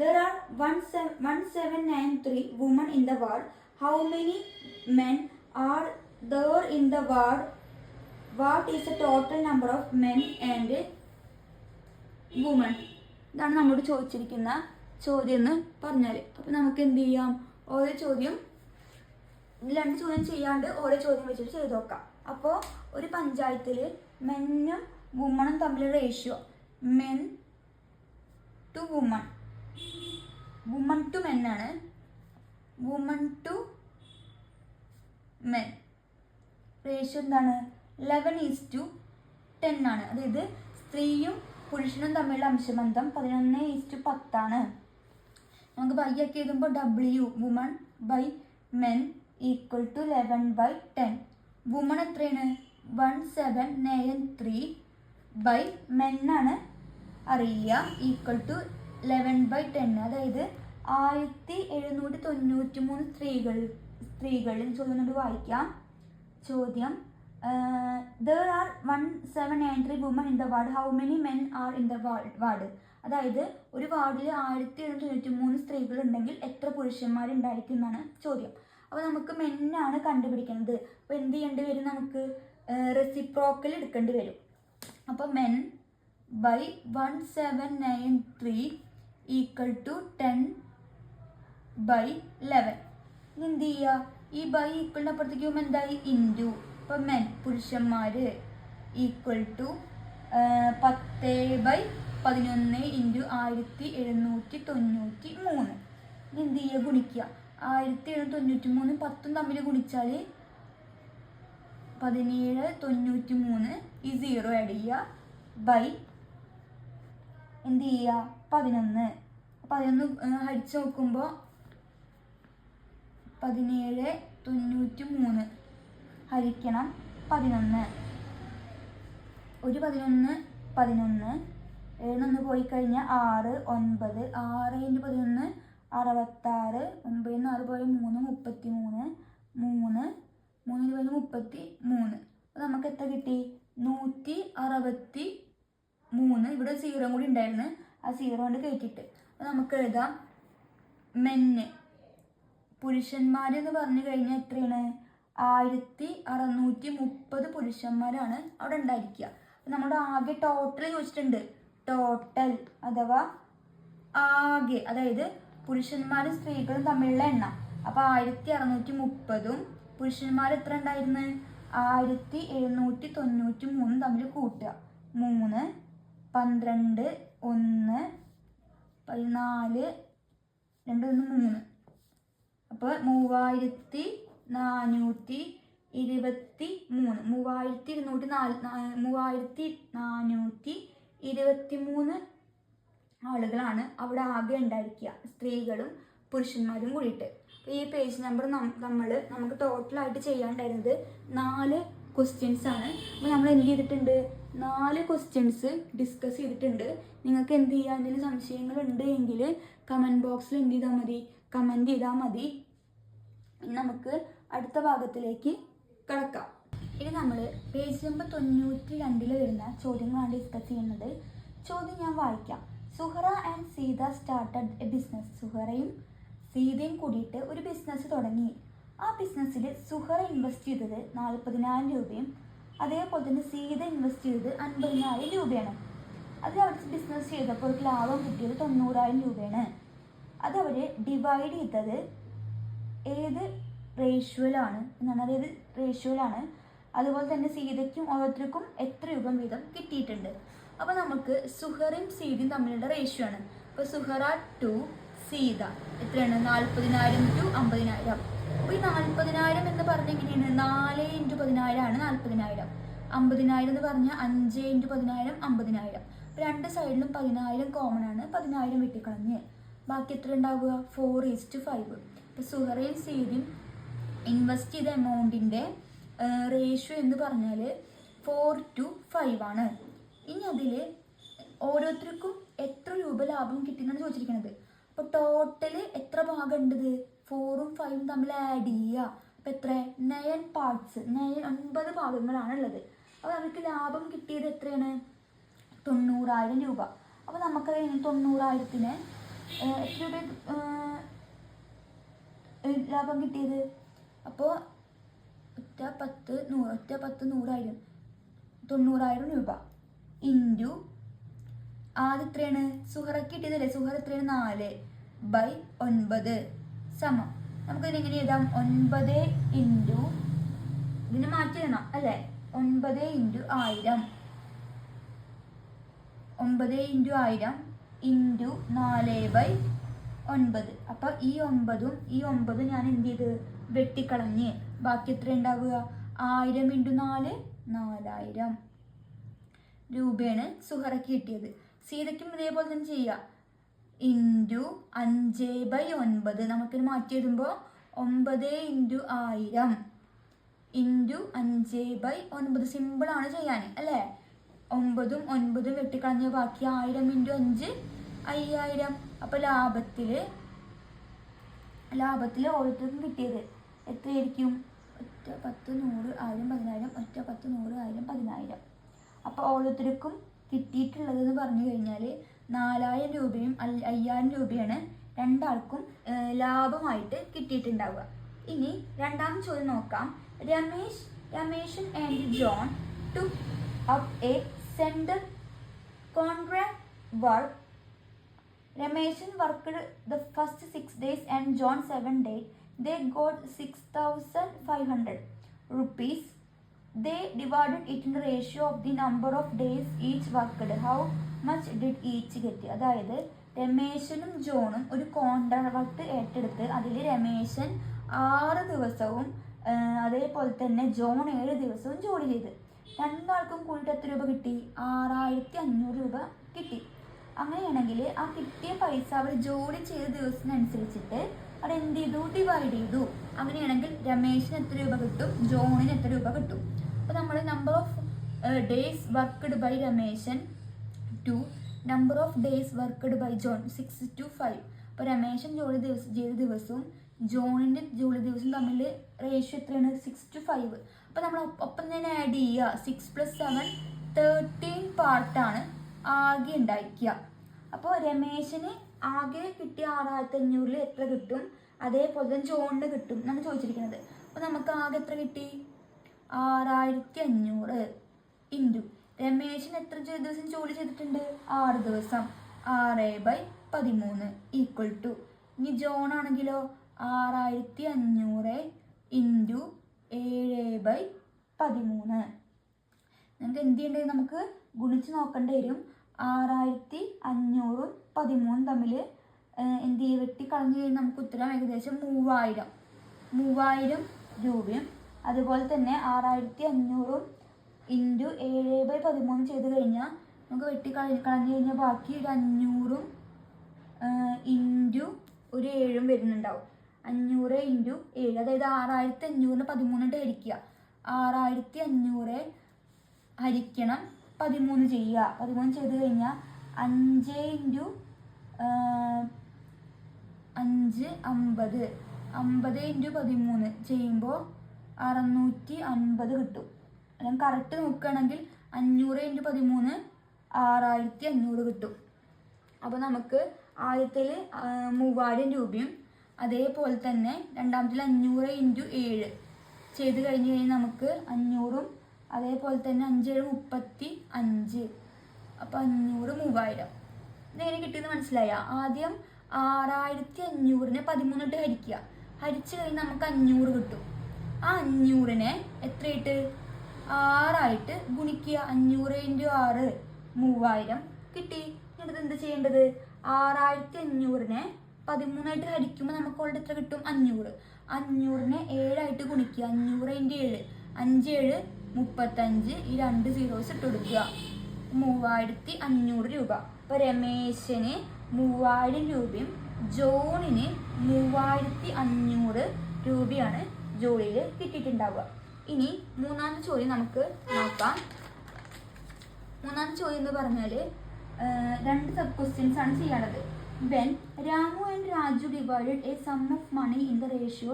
There are 1793 women in the ward. How many men are there in the ward? What is the total number of men and women? ഇതാണ് നമ്മോട് ചോദിച്ചിരിക്കുന്ന ചോദ്യം എന്ന് പറഞ്ഞാൽ. അപ്പോൾ നമുക്ക് എന്ത് ചെയ്യാം? ഓരോ ചോദ്യം 2 ചോദ്യം ചെയ്യാണ്ട് ഓരോ ചോദ്യം വെച്ചിട്ട് ചെയ്ത് നോക്കാം. അപ്പോൾ ഒരു പഞ്ചായത്തിൽ മെന്നും വുമണും തമ്മിലുള്ള ratio men to woman, woman to men ആണ്. വുമൺ ടു മെൻ റേഷ്യോ എന്താണ്? 11:10 ആണ്. അതായത് സ്ത്രീയും പുരുഷനും തമ്മിലുള്ള അംശബന്ധം 11:10 ആണ്. നമുക്ക് ബൈ ആക്കി എഴുതുമ്പോൾ W woman by men equal to 11/10. Woman എത്രയാണ്? 1793 ബൈ മെന്നാണ് അറിയുക ഈക്വൽ ടു 11/10. അതായത് 1793 സ്ത്രീകളിൽ ചോദ്യം കൊണ്ട് വായിക്കാം. ചോദ്യം there are 1793 women in the ward. How many men are in the ward? അതായത് ഒരു വാർഡിൽ 1793 സ്ത്രീകൾ ഉണ്ടെങ്കിൽ എത്ര പുരുഷന്മാരുണ്ടായിരിക്കും എന്നാണ് ചോദ്യം. അപ്പോൾ നമുക്ക് മെന്നാണ് കണ്ടുപിടിക്കുന്നത്. അപ്പോൾ എന്ത് ചെയ്യേണ്ടി വരും? നമുക്ക് റെസിപ്രോക്കൽ എടുക്കേണ്ടി വരും. അപ്പോൾ മെൻ ബൈ 1793 ഈക്വൽ ടു 10/11. ഇനി എന്ത് ചെയ്യുക? ഈ ബൈ ഈക്വലിൻ്റെ അപ്പുറത്തേക്ക് പോകുമ്പോൾ എന്തായി? ഇൻറ്റു. അപ്പോൾ മെൻ പുരുഷന്മാർ ഈക്വൽ ടു 10/11 ഇൻറ്റു 1793. ഇനി എന്ത് ചെയ്യുക? ഗുണിക്കുക. 1793 10 തമ്മിൽ ഗുണിച്ചാൽ 1793 ഈ 0 ആഡ് ചെയ്യുക ബൈ എന്ത് ചെയ്യുക? 11. 11 ഹരിച്ച് നോക്കുമ്പോൾ 1793 ഹരിക്കണം 11. ഒരു 11 11 7 പോയി കഴിഞ്ഞാൽ 6 9 6 × 11 66 9 6 പോയ 3 33 3 3 പോയ 33. അപ്പോൾ നമുക്ക് എത്ര കിട്ടി? 163. ഇവിടെ 0 കൂടി ഉണ്ടായിരുന്നു, ആ 0 കൊണ്ട് കയറ്റിയിട്ട്. അപ്പോൾ നമുക്ക് എഴുതാം മെന്ന് പുരുഷന്മാരെന്ന് പറഞ്ഞു കഴിഞ്ഞാൽ എത്രയാണ്? 1630 പുരുഷന്മാരാണ് അവിടെ ഉണ്ടായിരിക്കുക. നമ്മുടെ ആകെ ടോട്ടൽ ചോദിച്ചിട്ടുണ്ട്. ടോട്ടൽ അഥവാ ആകെ, അതായത് പുരുഷന്മാരും സ്ത്രീകളും തമ്മിലുള്ള എണ്ണം. അപ്പോൾ 1630 പുരുഷന്മാർ എത്ര ഉണ്ടായിരുന്നു? 1793 തമ്മിൽ കൂട്ടുക. 3 12 1 14 2 1 3. അപ്പോൾ 3423 3423 ആളുകളാണ് അവിടെ ആകെ ഉണ്ടായിരിക്കുക, സ്ത്രീകളും പുരുഷന്മാരും കൂടിയിട്ട്. ഈ പേജ് നമ്പർ നമുക്ക് ടോട്ടലായിട്ട് ചെയ്യാണ്ടായിരുന്നത് 4 ക്വസ്റ്റ്യൻസ് ആണ്. അപ്പോൾ നമ്മൾ എന്ത് ചെയ്തിട്ടുണ്ട്? 4 ക്വസ്റ്റ്യൻസ് ഡിസ്കസ് ചെയ്തിട്ടുണ്ട്. നിങ്ങൾക്ക് എന്ത് ചെയ്യുക? എന്തെങ്കിലും സംശയങ്ങൾ ഉണ്ട് എങ്കിൽ കമൻറ്റ് ബോക്സിൽ എന്ത് ചെയ്താൽ മതി? കമൻറ്റ് ചെയ്താൽ മതി. ഇനി നമുക്ക് അടുത്ത ഭാഗത്തിലേക്ക് കിടക്കാം. ഇനി നമ്മൾ പേജ് നമ്പർ 92 വരുന്ന ചോദ്യങ്ങളാണ് ഡിസ്കസ് ചെയ്യുന്നത്. ചോദ്യം ഞാൻ വായിക്കാം. Suhara and Seetha started a business. സുഹറയും സീതയും കൂടിയിട്ട് ഒരു ബിസിനസ് തുടങ്ങി. ആ ബിസിനസ്സിൽ സുഹറ ഇൻവെസ്റ്റ് ചെയ്തത് 40,000 രൂപയും അതേപോലെ തന്നെ സീത ഇൻവെസ്റ്റ് ചെയ്തത് 50,000 രൂപയാണ്. അത് അവർ ബിസിനസ് ചെയ്തപ്പോൾ അവർക്ക് ലാഭം കിട്ടിയത് 90,000 രൂപയാണ്. അത് അവർ ഡിവൈഡ് ചെയ്തത് ഏത് റേഷ്യോയിലാണ് എന്നാണ്, അതായത് റേഷ്യോയിലാണ്. അതുപോലെ തന്നെ സീതയ്ക്കും ഓരോരുത്തർക്കും എത്ര രൂപ വീതം കിട്ടിയിട്ടുണ്ട്. അപ്പോൾ നമുക്ക് സുഹറയും സീതയും തമ്മിലുള്ള റേഷ്യോ ആണ്. അപ്പോൾ സുഹറ ടു സീത എത്രയാണ്? 40,000 ടു 50,000. അപ്പോൾ ഈ 40,000 എന്ന് പറഞ്ഞാൽ എങ്ങനെയാണ്? 4 × 10,000 ആണ് 40,000. 50,000 എന്ന് പറഞ്ഞാൽ 5 × 10,000 50,000. രണ്ട് സൈഡിലും 10,000 കോമൺ ആണ്. 10,000 വെട്ടിക്കളഞ്ഞ് ബാക്കി എത്ര ഉണ്ടാവുക? 4:5. ഇപ്പോൾ സുഹറയും സീതയും ഇൻവെസ്റ്റ് ചെയ്ത എമൗണ്ടിൻ്റെ റേഷ്യോ എന്ന് പറഞ്ഞാൽ 4:5 ആണ്. ഇനി അതിൽ ഓരോരുത്തർക്കും എത്ര രൂപ ലാഭം കിട്ടിയെന്നാണ് ചോദിച്ചിരിക്കുന്നത്. അപ്പോൾ ടോട്ടൽ എത്ര ഭാഗം ഉണ്ടത്? 4ഉം 5ഉം തമ്മിൽ ആഡ് ചെയ്യുക. അപ്പോൾ എത്ര? 9 പാർട്സ്, 9 ഭാഗങ്ങളാണ് ഉള്ളത്. അപ്പോൾ അവർക്ക് ലാഭം കിട്ടിയത് എത്രയാണ്? 90,000 രൂപ. അപ്പോൾ നമുക്കറിയാം 90,000-ന് എത്ര രൂപ ലാഭം കിട്ടിയത്? അപ്പോൾ 100,000 90,000 രൂപ ഇൻറ്റു ആദ്യം എത്രയാണ്? സുഹറയ്ക്ക് കിട്ടിയതല്ലേ? സുഹറ എത്രയാണ്? 4/9 സമം. നമുക്കിതിനെങ്ങനെ എഴുതാം? 9 ഇൻറ്റു ഇതിനെ മാറ്റി എഴുതണം അല്ലേ? 9 × 1000 9 × 1000 ഇൻറ്റു 4/9. അപ്പോൾ ഈ 9ഉം ഈ 9ഉം ഞാൻ എന്ത് ചെയ്ത്? വെട്ടിക്കളഞ്ഞ് ബാക്കി എത്ര ഉണ്ടാവുക? 1000 × 4 4000 രൂപയാണ് സുഹറയ്ക്ക് കിട്ടിയത്. സീതയ്ക്കും ഇതേപോലെ തന്നെ ചെയ്യുക. ഇൻറ്റു 5/9 നമുക്കിത് മാറ്റി എഴുതുമ്പോൾ 9 × 1000 ഇൻറ്റു 5/9. സിമ്പിളാണ് ചെയ്യാൻ അല്ലേ? 9ഉം 9ഉം വെട്ടിക്കളഞ്ഞ് ബാക്കി 1000 × 5 5000. അപ്പോൾ ലാഭത്തിൽ ഓരോരുത്തർക്കും കിട്ടിയത് എത്രയായിരിക്കും? 1 10 100 1000 10,000 1 10 100 1000 10,000. അപ്പോൾ ഓരോരുത്തർക്കും കിട്ടിയിട്ടുള്ളതെന്ന് പറഞ്ഞു കഴിഞ്ഞാൽ 4,000 രൂപയും 5,000 രൂപയാണ് രണ്ടാൾക്കും ലാഭമായിട്ട് കിട്ടിയിട്ടുണ്ടാവുക. ഇനി രണ്ടാമത്തെ ചോദ്യം നോക്കാം. Rameshan and John took up a center contract work. Rameshan worked the first 6 days and John 7 days. They got 6,500 rupees they divided it in the ratio of the number of days each worked. How much did each get? അതായത് രമേശനും ജോണും ഒരു contract ഏറ്റെടുത്ത് അതിൽ രമേശൻ 6 ദിവസവും അതേപോലെ തന്നെ John 7 ദിവസവും ജോലി ചെയ്ത്. രണ്ടാൾക്കും കൂടിയിട്ട് എത്ര രൂപ കിട്ടി? 6500 രൂപ കിട്ടി. അങ്ങനെയാണെങ്കിൽ ആ കിട്ടിയ പൈസ അവർ ജോലി ചെയ്ത ദിവസത്തിനനുസരിച്ചിട്ട് അവിടെ എന്ത് ചെയ്തു? ഡിവൈഡ് ചെയ്തു. അങ്ങനെയാണെങ്കിൽ രമേശിന് എത്ര രൂപ കിട്ടും? ജോണിന് എത്ര രൂപ കിട്ടും? അപ്പോൾ നമ്മൾ number of days worked by Rameshan to number of days worked by John 6 to 5. അപ്പോൾ രമേശൻ ജോലി ചെയ്ത ദിവസവും ജോണിൻ്റെ ജോലി ദിവസം തമ്മിൽ റേഷ്യോ എത്രയാണ്? 6 to 5. അപ്പോൾ നമ്മൾ ഒപ്പം തന്നെ ആഡ് ചെയ്യുക. 6 + 7 13 പാർട്ടാണ് ആകെ ഉണ്ടായിരിക്കുക. അപ്പോൾ രമേശന് ആകെ കിട്ടിയ 6500 എത്ര കിട്ടും? അതേപോലെ തന്നെ ജോണിന് കിട്ടും എന്നാണ് ചോദിച്ചിരിക്കുന്നത്. അപ്പോൾ നമുക്ക് ആകെ എത്ര കിട്ടി? 6500 ഇൻറ്റു രമേശന് എത്ര ദിവസം ജോലി ചെയ്തിട്ടുണ്ട്? 6 ദിവസം. 6/13 ഈക്വൽ ടു, ഇനി ജോൺ ആണെങ്കിലോ 6500 ഇൻറ്റു 7/13. നമുക്ക് എന്ത് ചെയ്യേണ്ടത്? നമുക്ക് ഗുണിച്ച് നോക്കേണ്ടി വരും. 6500 13 തമ്മിൽ എന്ത് ചെയ്യും? വെട്ടിക്കളഞ്ഞു കഴിഞ്ഞാൽ നമുക്ക് ഉത്തരം ഏകദേശം 3000 രൂപയും. അതുപോലെ തന്നെ 6500 ഇൻറ്റു 7/13 ചെയ്ത് കഴിഞ്ഞാൽ നമുക്ക് വെട്ടിക്കളഞ്ഞു കഴിഞ്ഞാൽ ബാക്കി ഒരു 500 ഇൻറ്റു ഒരു 7 വരുന്നുണ്ടാവും. 500 ഇൻറ്റു 7, അതായത് 6500 13 ഹരിക്കുക. 6500 ഹരിക്കണം 13 ചെയ്യുക. 13 ചെയ്ത് കഴിഞ്ഞാൽ 5 ഇൻറ്റു 5 50. 50 ഇൻറ്റു 13 ചെയ്യുമ്പോൾ 650 കിട്ടും. അല്ലെങ്കിൽ കറക്റ്റ് നോക്കുകയാണെങ്കിൽ 500 ഇൻറ്റു 13 6500 കിട്ടും. അപ്പോൾ നമുക്ക് ആദ്യത്തിൽ 3000 രൂപയും അതേപോലെ തന്നെ രണ്ടാമത്തിൽ 500 ഇൻറ്റു 7 ചെയ്ത് കഴിഞ്ഞ് കഴിഞ്ഞാൽ നമുക്ക് 500ഉം അതേപോലെ തന്നെ 5 7 35. അപ്പോൾ 500 3000. ഇതെങ്ങനെ കിട്ടിയെന്ന് മനസ്സിലായ? ആദ്യം 6500നെ 13 ഇട്ട് ഹരിക്കുക. ഹരിച്ച് കഴിഞ്ഞാൽ നമുക്ക് 500 കിട്ടും. ആ 500നെ എത്രയിട്ട്? 6 ഗുണിക്കുക. 500 ഇൻറ്റു 6 3000 കിട്ടി. എന്നിട്ട് എന്ത് ചെയ്യേണ്ടത്? 6500നെ 13 ഹരിക്കുമ്പോൾ നമുക്ക് ഓൾറെഡി എത്ര കിട്ടും? 500. 500നെ 7 ഗുണിക്കുക. 500 ഇൻറ്റു 7 5 7 35. ഈ 2 zeros ഇട്ട് കൊടുക്കുക. 3500 രൂപ. അപ്പോൾ രമേശന് 3000 രൂപയും ജോണിന് 3500 രൂപയാണ് ജോലിയിൽ കിട്ടിയിട്ടുണ്ടാവുക. ഇനി മൂന്നാമത്തെ ചോദ്യം നമുക്ക് നോക്കാം. മൂന്നാമത്തെ ചോദ്യം എന്ന് പറഞ്ഞാൽ 2 സബ് ക്വസ്റ്റ്യൻസ് ആണ് ചെയ്യാനുള്ളത്. When Ramu and Raju divided a sum of money in the ratio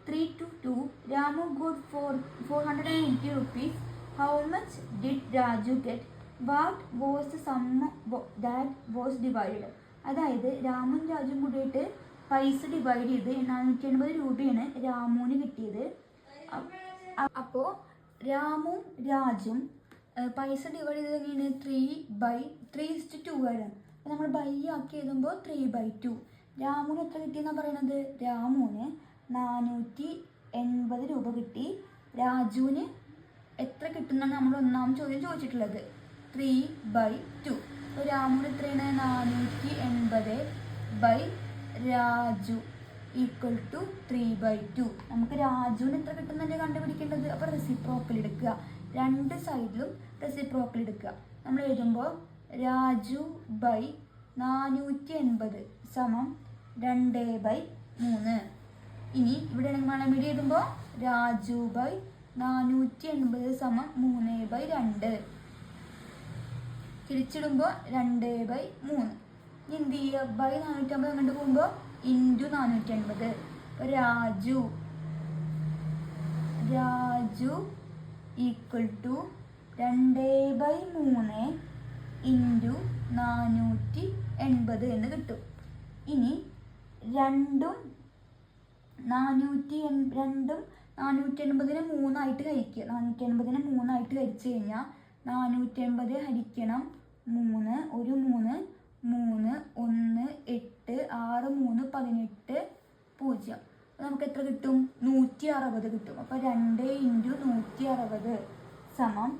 3 to 2, Ramu got 480 rupees. How much did Raju get? What was the sum that was divided? അതായത് രാമും രാജും കൂടിയിട്ട് പൈസ ഡിവൈഡ് ചെയ്ത് 480 രൂപയാണ് രാമുവിന് കിട്ടിയത്. അപ്പോൾ രാമും രാജും പൈസ ഡിവൈഡ് ചെയ്ത് എങ്ങനെയാണ്? 3/2 ആണ്. അപ്പോൾ നമ്മൾ ബൈ ആക്കി എഴുതുമ്പോൾ 3/2. രാമുവിന് എത്ര കിട്ടിയെന്നാണ് പറയുന്നത്? രാമുവിന് 480 രൂപ കിട്ടി. രാജുവിന് എത്ര കിട്ടുന്നതാണ് നമ്മൾ ഒന്നാമത്തെ ചോദ്യം ചോദിച്ചിട്ടുള്ളത്. 3/2. അപ്പോൾ രാമുവിന് എത്രയാണ്? 480 ബൈ രാജു ഈക്വൽ ടു 3/2. നമുക്ക് രാജുവിന് എത്ര കിട്ടുന്നതല്ലേ കണ്ടുപിടിക്കേണ്ടത്. അപ്പോൾ റെസിപ്രോക്കൽ എടുക്കുക. 2 സൈഡിലും റെസിപ്രോക്കൽ എടുക്കുക. നമ്മൾ എഴുതുമ്പോൾ രാജു ബൈ 480 സമം 2/3. ഇനി ഇവിടെ നമ്മൾ എഴുതുമ്പോൾ രാജു ബൈ 480 സമം 3/2. തിരിച്ചിടുമ്പോൾ 2/3. എന്ത് ചെയ്യുക? ബൈ 450 അങ്ങോട്ട് പോകുമ്പോൾ ഇൻറ്റു 480. അപ്പോൾ രാജു ഈക്വൽ ടു 2/3 ഇൻറ്റു 480 എന്ന് കിട്ടും. ഇനി രണ്ടും 480നെ 3 ഹരിക്കുക. 480നെ 3 ഹരിച്ചു കഴിഞ്ഞാൽ 480 ഹരിക്കണം 3, ഒരു 3 3 1 8 6 3 18 0. അപ്പോൾ നമുക്ക് എത്ര കിട്ടും? 160 കിട്ടും. അപ്പോൾ 2 × 160 സമം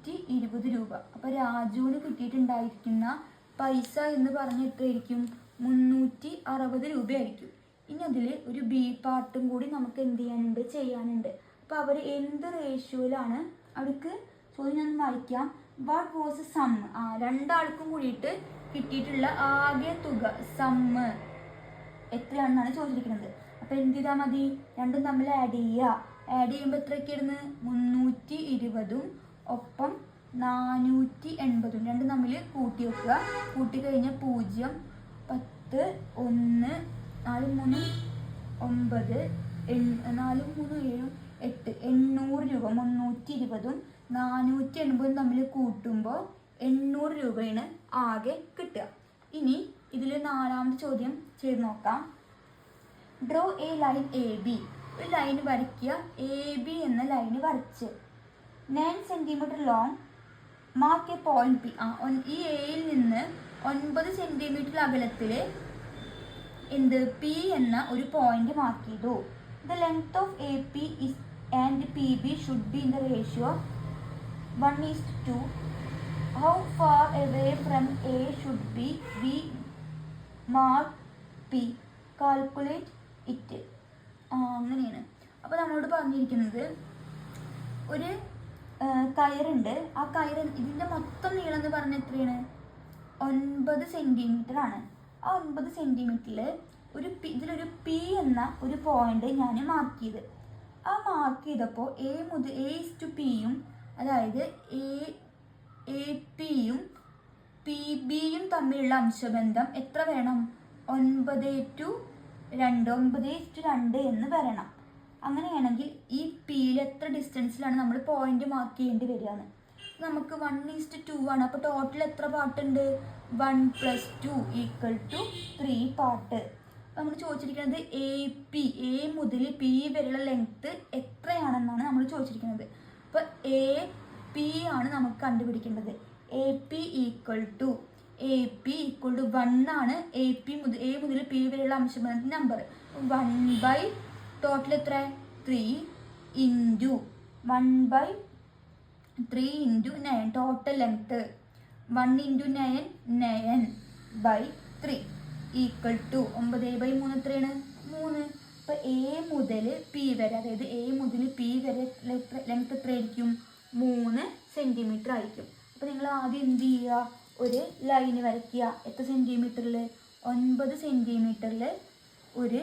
320 രൂപ. അപ്പോൾ രാജുവിന് കിട്ടിയിട്ടുണ്ടായിരിക്കുന്ന പൈസ എന്ന് പറഞ്ഞ എത്രയായിരിക്കും? 360 രൂപയായിരിക്കും. ഇനി അതിൽ ഒരു ബി പാർട്ടും കൂടി നമുക്ക് എന്ത് ചെയ്യാനുണ്ട്. അപ്പോൾ അവർ എന്ത് റേഷ്യോയിലാണ് അവർക്ക് ചോദ്യം ഞാൻ വായിക്കാം. What was sum? രണ്ടാൾക്കും കൂടിയിട്ട് കിട്ടിയിട്ടുള്ള ആകെ തുക സമ്മ് എത്രയാണെന്നാണ് ചോദിച്ചിരിക്കുന്നത്. അപ്പോൾ എന്ത് ചെയ്താൽ മതി? രണ്ടും തമ്മിൽ ആഡ് ചെയ്യുമ്പോൾ എത്രയൊക്കെയായിരുന്നു? 320ഉം ഒപ്പം 480 രണ്ടും തമ്മിൽ കൂട്ടി വെക്കുക. കൂട്ടി കഴിഞ്ഞാൽ 0, 10, 1, 4, 3, 9, 4, 3, 7, 8, 800 രൂപ. 320ഉം 480ഉം തമ്മിൽ കൂട്ടുമ്പോൾ 800 രൂപയാണ് ആകെ കിട്ടുക. ഇനി ഇതിൽ 4ാമത്തെ ചോദ്യം ചെയ്ത് നോക്കാം. Draw A line A B. ഒരു ലൈൻ വരയ്ക്കുക. എ ബി എന്ന ലൈന് വരച്ച് 9 centimetre long mark A point P. ഈ എയിൽ നിന്ന് 9 സെൻറ്റിമീറ്റർ അകലത്തിൽ എന്ത് പി എന്ന ഒരു പോയിന്റ് മാർക്ക് ചെയ്തു. The length of A P and P B should be in the ratio 1:2. How far away from A should be mark P? Calculate it. അങ്ങനെയാണ്. അപ്പോൾ നമ്മളോട് പറഞ്ഞിരിക്കുന്നത് ഒരു കയറുണ്ട്. ആ കയറ് ഇതിൻ്റെ മൊത്തം നീളം എന്ന് പറഞ്ഞാൽ എത്രയാണ്? 9 സെൻറ്റിമീറ്റർ ആണ്. ആ 9 സെൻറ്റിമീറ്ററിൽ ഇതിലൊരു പി എന്ന ഒരു പോയിന്റ് ഞാൻ മാർക്ക് ചെയ്ത്. ആ മാർക്ക് ചെയ്തപ്പോൾ A:P അതായത് എ പിയും പി ബിയും തമ്മിലുള്ള അംശബന്ധം എത്ര വേണം? 9:2, 9:2 എന്ന് വരണം. അങ്ങനെയാണെങ്കിൽ ഈ പിയിൽ എത്ര ഡിസ്റ്റൻസിലാണ് നമ്മൾ പോയിന്റ് മാർക്ക് ചെയ്യേണ്ടി വരികയാണ്? നമുക്ക് 1:2 ആണ്. അപ്പോൾ ടോട്ടൽ എത്ര പാർട്ടുണ്ട്? 1 + 2 = 3 പാർട്ട്. നമ്മൾ ചോദിച്ചിരിക്കുന്നത് എ മുതൽ പി വരെയുള്ള ലെങ്ത്ത് എത്രയാണെന്നാണ് നമ്മൾ ചോദിച്ചിരിക്കുന്നത്. അപ്പോൾ എ പി ആണ് നമുക്ക് കണ്ടുപിടിക്കേണ്ടത്. എ പി = 1 ആണ്. എ മുതൽ പി വരെയുള്ള അംശബന്ധത്തിന്റെ നമ്പർ. 1 ടോട്ടൽ എത്ര? 3 × 1/3 × 9 ടോട്ടൽ ലെങ്ത്ത് 1 × 9 9/3 = 9/3 എത്രയാണ്? 3. അപ്പോൾ എ മുതൽ പി വരെ, അതായത് എ മുതൽ പി വരെ ലെങ്ത്ത് എത്രയായിരിക്കും? 3 സെൻറ്റിമീറ്റർ ആയിരിക്കും. അപ്പോൾ നിങ്ങൾ ആദ്യം എന്ത് ചെയ്യുക? ഒരു ലൈന് വരയ്ക്കുക. എത്ര സെൻറ്റിമീറ്ററിൽ? 9 സെൻറ്റിമീറ്ററിൽ ഒരു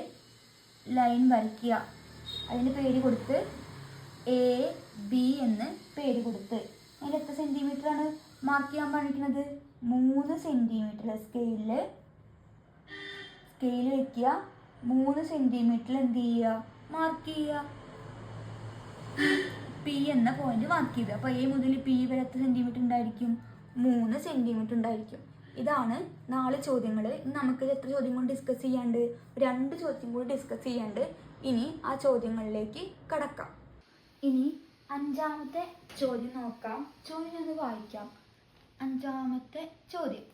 ലൈൻ വരയ്ക്കുക. അതിന് പേര് കൊടുത്ത് എ ബി എന്ന് പേര് കൊടുത്ത് അതിൽ എത്ര സെൻറ്റിമീറ്ററാണ് മാർക്ക് ചെയ്യാൻ പറഞ്ഞിരിക്കുന്നത്? 3 സെൻറ്റിമീറ്റർ. സ്കെയിൽ വയ്ക്കുക. 3 സെൻറ്റിമീറ്ററിൽ എന്ത് ചെയ്യുക? മാർക്ക് ചെയ്യുക. പി എന്ന പോയിന്റ് മാർക്ക് ചെയ്ത്. അപ്പോൾ എ മുതൽ പി വരെ എത്ര സെൻറ്റിമീറ്റർ ഉണ്ടായിരിക്കും? 3 സെൻറ്റിമീറ്റർ ഉണ്ടായിരിക്കും. ഇതാണ് 4 ചോദ്യങ്ങൾ. നമുക്കിത് എത്ര ചോദ്യം കൊണ്ട് ഡിസ്കസ് ചെയ്യാണ്ട്? 2 ചോദ്യം കൂടി ഡിസ്കസ് ചെയ്യാണ്ട്. ഇനി ആ ചോദ്യങ്ങളിലേക്ക് കടക്കാം. ഇനി 5ാമത്തെ ചോദ്യം നോക്കാം. ചോദ്യം ഒന്ന് വായിക്കാം. 5ാമത്തെ ചോദ്യം.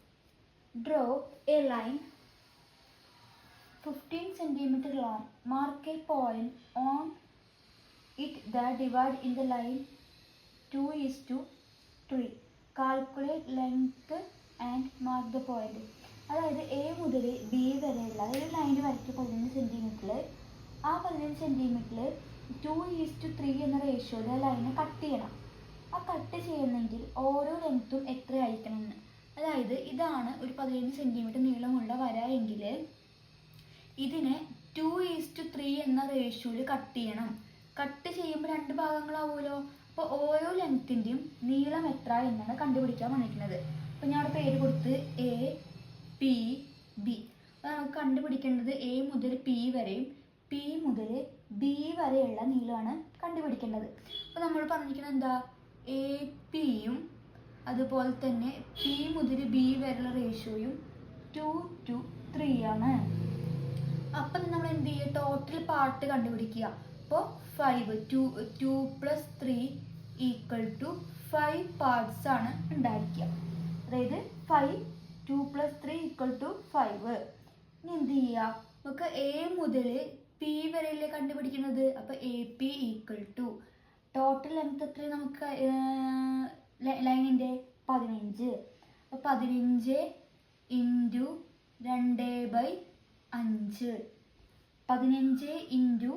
Draw A line 15 centimetre long. Mark A point on it that divide in the line 2:3. Calculate length and mark the point. അതായത് എ മുതൽ ബി വരെയുള്ള ഒരു ലൈൻ വരയ്ക്കുക 15 സെൻറ്റിമീറ്ററിൽ. ആ 15 സെൻറ്റിമീറ്ററിൽ 2:3 എന്ന റേഷ്യോയിൽ ആ ലൈനെ കട്ട് ചെയ്യണം. ആ കട്ട് ചെയ്യണമെങ്കിൽ ഓരോ ലെങ്ത്തും എത്രയായിരിക്കണമെന്ന്. അതായത് ഇതാണ് ഒരു 15 സെൻറ്റിമീറ്റർ നീളമുള്ള വര എങ്കിൽ ഇതിനെ 2:3 എന്ന റേഷ്യോയിൽ കട്ട് ചെയ്യണം. കട്ട് ചെയ്യുമ്പോൾ 2 ഭാഗങ്ങളാവുമല്ലോ. അപ്പോൾ ഓരോ ലെങ്ത്തിൻ്റെയും നീളം എത്ര എന്നാണ് കണ്ടുപിടിക്കാൻ വന്നിരിക്കുന്നത്. അപ്പോൾ ഞാൻ അവിടെ പേര് കൊടുത്ത് എ പി ബി. അപ്പോൾ നമുക്ക് കണ്ടുപിടിക്കേണ്ടത് എ മുതൽ പി വരെയും പി മുതൽ ബി വരെയുള്ള നീളമാണ് കണ്ടുപിടിക്കേണ്ടത്. അപ്പോൾ നമ്മൾ പറഞ്ഞിരിക്കുന്നത് എന്താ? എ പിയും അതുപോലെ തന്നെ പി മുതൽ ബി വരെയുള്ള റേഷ്യോയും 2:3 ആണ്. അപ്പം നമ്മൾ എന്ത് ചെയ്യുക? ടോട്ടൽ പാർട്ട് കണ്ടുപിടിക്കുക. അപ്പോൾ 5 2 + 3 = 5 പാർട്സ് ആണ് ഉണ്ടായിരിക്കുക. അതായത് 5 2 + 3 = 5. ഇനി എന്ത് ചെയ്യുക? നമുക്ക് എ മുതൽ പി വരെയല്ലേ കണ്ടുപിടിക്കുന്നത്. അപ്പോൾ A P equal to total length എത്ര നമുക്ക് ലൈനിൻ്റെ 15. അപ്പോൾ 15 ഇൻറ്റു 2/5, 15 ഇൻറ്റു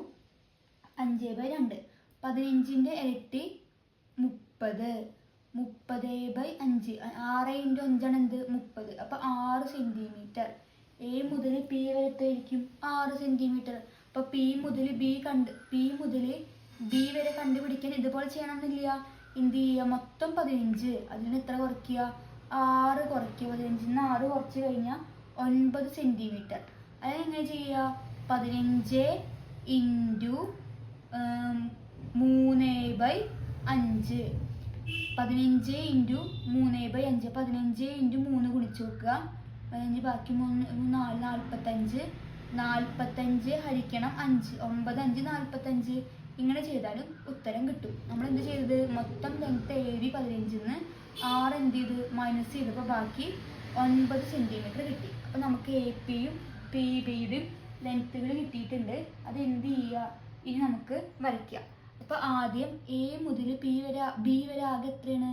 5/2, 15ൻ്റെ ഇരട്ടി 30, 30/5, 6 ഇൻറ്റു 5 ആണ് എന്ത് 30. അപ്പോൾ 6 സെൻറ്റിമീറ്റർ. എ മുതൽ പി വരെ എത്രയായിരിക്കും 6 സെൻറ്റിമീറ്റർ. അപ്പോൾ പി മുതൽ ബി വരെ കണ്ടുപിടിക്കാൻ ഇതുപോലെ ചെയ്യണമെന്നില്ല. എന്ത് ചെയ്യുക, മൊത്തം 15, അതിന് എത്ര കുറയ്ക്കുക 6 കുറയ്ക്കുക. 15ൽ നിന്ന് 6 കുറച്ച് കഴിഞ്ഞാൽ 9 സെൻറ്റിമീറ്റർ. അതെങ്ങനെ ചെയ്യുക, 15 ഇൻറ്റു 3/5, 15 ഇൻറ്റു 3/5, 15 ഇൻറ്റു 3 ഗുണിച്ച് നോക്കുക. 15 ബാക്കി 45, 45 ഹരിക്കണം 5, 9 5 45. ഇങ്ങനെ ചെയ്താലും ഉത്തരം കിട്ടും. നമ്മൾ എന്ത് ചെയ്തത്, മൊത്തം ലെങ്ത് എഴുതി 15ൽ നിന്ന് 6 എന്ത് ചെയ്ത് മൈനസ് ചെയ്തപ്പോൾ ബാക്കി 9 സെൻറ്റിമീറ്റർ കിട്ടി. അപ്പോൾ നമുക്ക് എ പിയും പി ബിയുടെയും ലെങ്ത്തുകൾ കിട്ടിയിട്ടുണ്ട്. അത് എന്ത് ചെയ്യുക, ഇനി നമുക്ക് വരയ്ക്കാം. അപ്പോൾ ആദ്യം എ മുതൽ ബി വരെ ആകെ എത്രയാണ്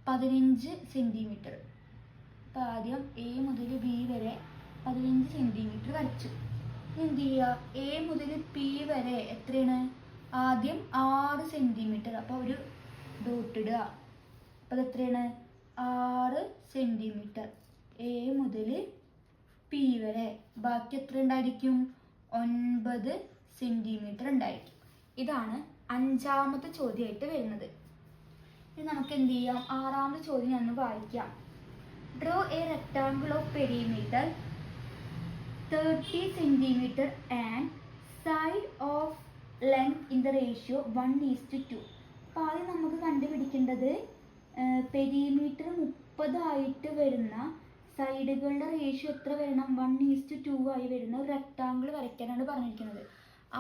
15 സെൻറ്റിമീറ്റർ. അപ്പോൾ ആദ്യം എ മുതൽ ബി വരെ 15 സെൻറ്റിമീറ്റർ വരച്ചു. എന്ത് ചെയ്യുക, എ മുതൽ പി വരെ എത്രയാണ്, ആദ്യം 6 സെൻറ്റിമീറ്റർ. അപ്പോൾ ഒരു ഡോട്ട് ഇടുക. അപ്പോൾ അതെത്രയാണ് 6 സെൻറ്റിമീറ്റർ എ മുതൽ പി വരെ. ബാക്കി എത്ര ഉണ്ടായിരിക്കും 9 സെൻറ്റിമീറ്റർ ഉണ്ടായിരിക്കും. ഇതാണ് 5ാമത്തെ ചോദ്യമായിട്ട് വരുന്നത്. ഇനി നമുക്ക് എന്ത് ചെയ്യാം, 6ാമത്തെ ചോദ്യം ഞാൻ വായിക്കാം. Draw A rectangle of perimeter 30 centimetre and side of length in the ratio 1:2. അപ്പോൾ ആദ്യം നമുക്ക് കണ്ടുപിടിക്കേണ്ടത് പെരിമീറ്റർ 30 ആയിട്ട് വരുന്ന സൈഡുകളുടെ റേഷ്യോ എത്ര വരണം 1:2 ആയി വരുന്ന ഒരു റെക്ടാങ്കിൾ വരയ്ക്കാനാണ് പറഞ്ഞിരിക്കുന്നത്.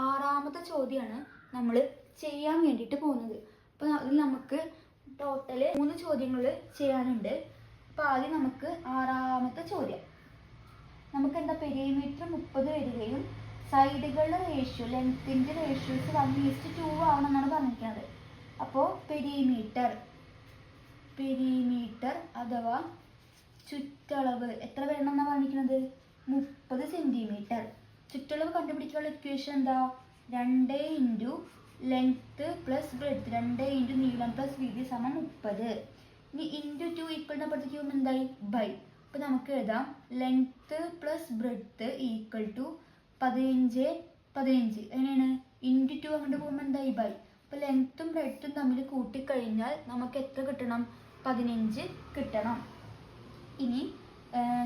6ാമത്തെ ചോദ്യമാണ് നമ്മൾ ചെയ്യാൻ വേണ്ടിയിട്ട് പോകുന്നത്. അപ്പോൾ അതിൽ നമുക്ക് ടോട്ടൽ 3 ചോദ്യങ്ങൾ ചെയ്യാനുണ്ട്. അപ്പോൾ ആദ്യം നമുക്ക് 6ാമത്തെ ചോദ്യം. നമുക്ക് എന്താ, പെരിമീറ്റർ 30 വരികയും സൈഡുകളുടെ റേഷ്യോ ലെങ്ത്തിൻ്റെ റേഷ്യോസ് 1:2 ആവണം എന്നാണ് പറഞ്ഞിരിക്കുന്നത്. അപ്പോൾ പെരിമീറ്റർ അഥവാ ചുറ്റളവ് എത്ര വരണം എന്നാണ് പറഞ്ഞിരിക്കുന്നത് 30 സെൻറ്റിമീറ്റർ. ചുറ്റളവ് കണ്ടുപിടിക്കാനുള്ള ഇക്വേഷൻ എന്താ, 2 into length plus breadth, 2 into നീളം പ്ലസ് വീതി സമം 30. ഇനി ഇൻറ്റു 2 ഈക്വലിനെ അപ്പുറത്തേക്ക് പോകുമ്പോൾ എന്തായി ബൈ. അപ്പോൾ നമുക്ക് എഴുതാം length plus breadth equal to 15 എങ്ങനെയാണ് ഇൻറ്റു 2 അങ്ങോട്ട് പോകുമ്പോൾ എന്തായി ബൈ. അപ്പോൾ ലെങ്ത്തും ബ്രെഡ്ത്തും തമ്മിൽ കൂട്ടിക്കഴിഞ്ഞാൽ നമുക്ക് എത്ര കിട്ടണം 15 കിട്ടണം. ഇനി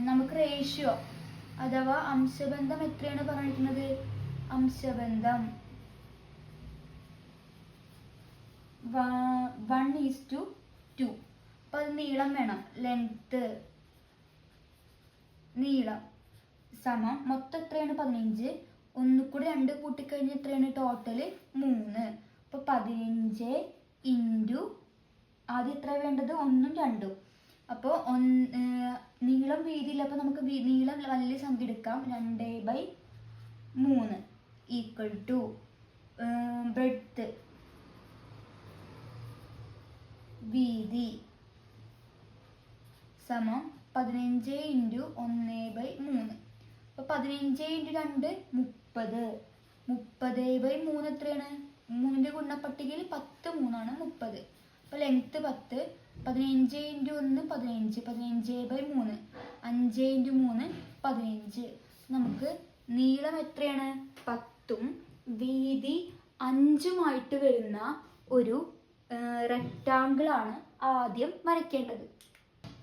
നമുക്ക് റേഷ്യോ അഥവാ അംശബന്ധം എത്രയാണ് പറഞ്ഞിരിക്കുന്നത്, അംശബന്ധം 1:2. അപ്പോൾ അത് നീളം വേണം, ലെങ്ത്ത് നീളം സമം മൊത്തം എത്രയാണ് 15, ഒന്നുകൂടി 2 കൂട്ടിക്കഴിഞ്ഞ് എത്രയാണ് ടോട്ടൽ 3. അപ്പോൾ 15 ഇൻറ്റു ആദ്യം എത്ര വേണ്ടത് 1ഉം 2ഉം. അപ്പോൾ നീളം വീതിയില്ല, അപ്പോൾ നമുക്ക് നീളം വലിയ സംഖ്യ എടുക്കാം 2/3 ഈക്വൽ ടു ബ്രെഡ്ത്ത് വീതി സമം 15 ഇൻറ്റു 1/3. അപ്പോൾ 15 ഇൻറ്റു 2 30, 30/3 എത്രയാണ് 3ൻ്റെ ഗുണപട്ടികയിൽ 10 3ആണ് 30. അപ്പോൾ ലെങ്ത്ത് 10, 15 ഇൻറ്റു 1 15, 15/3, 5 ഇൻറ്റു 3 15. നമുക്ക് നീളം എത്രയാണ് 10ഉം വീതി 5ഉമായിട്ട് വരുന്ന ഒരു റെക്റ്റാങ്കിളാണ് ആദ്യം വരയ്ക്കേണ്ടത്.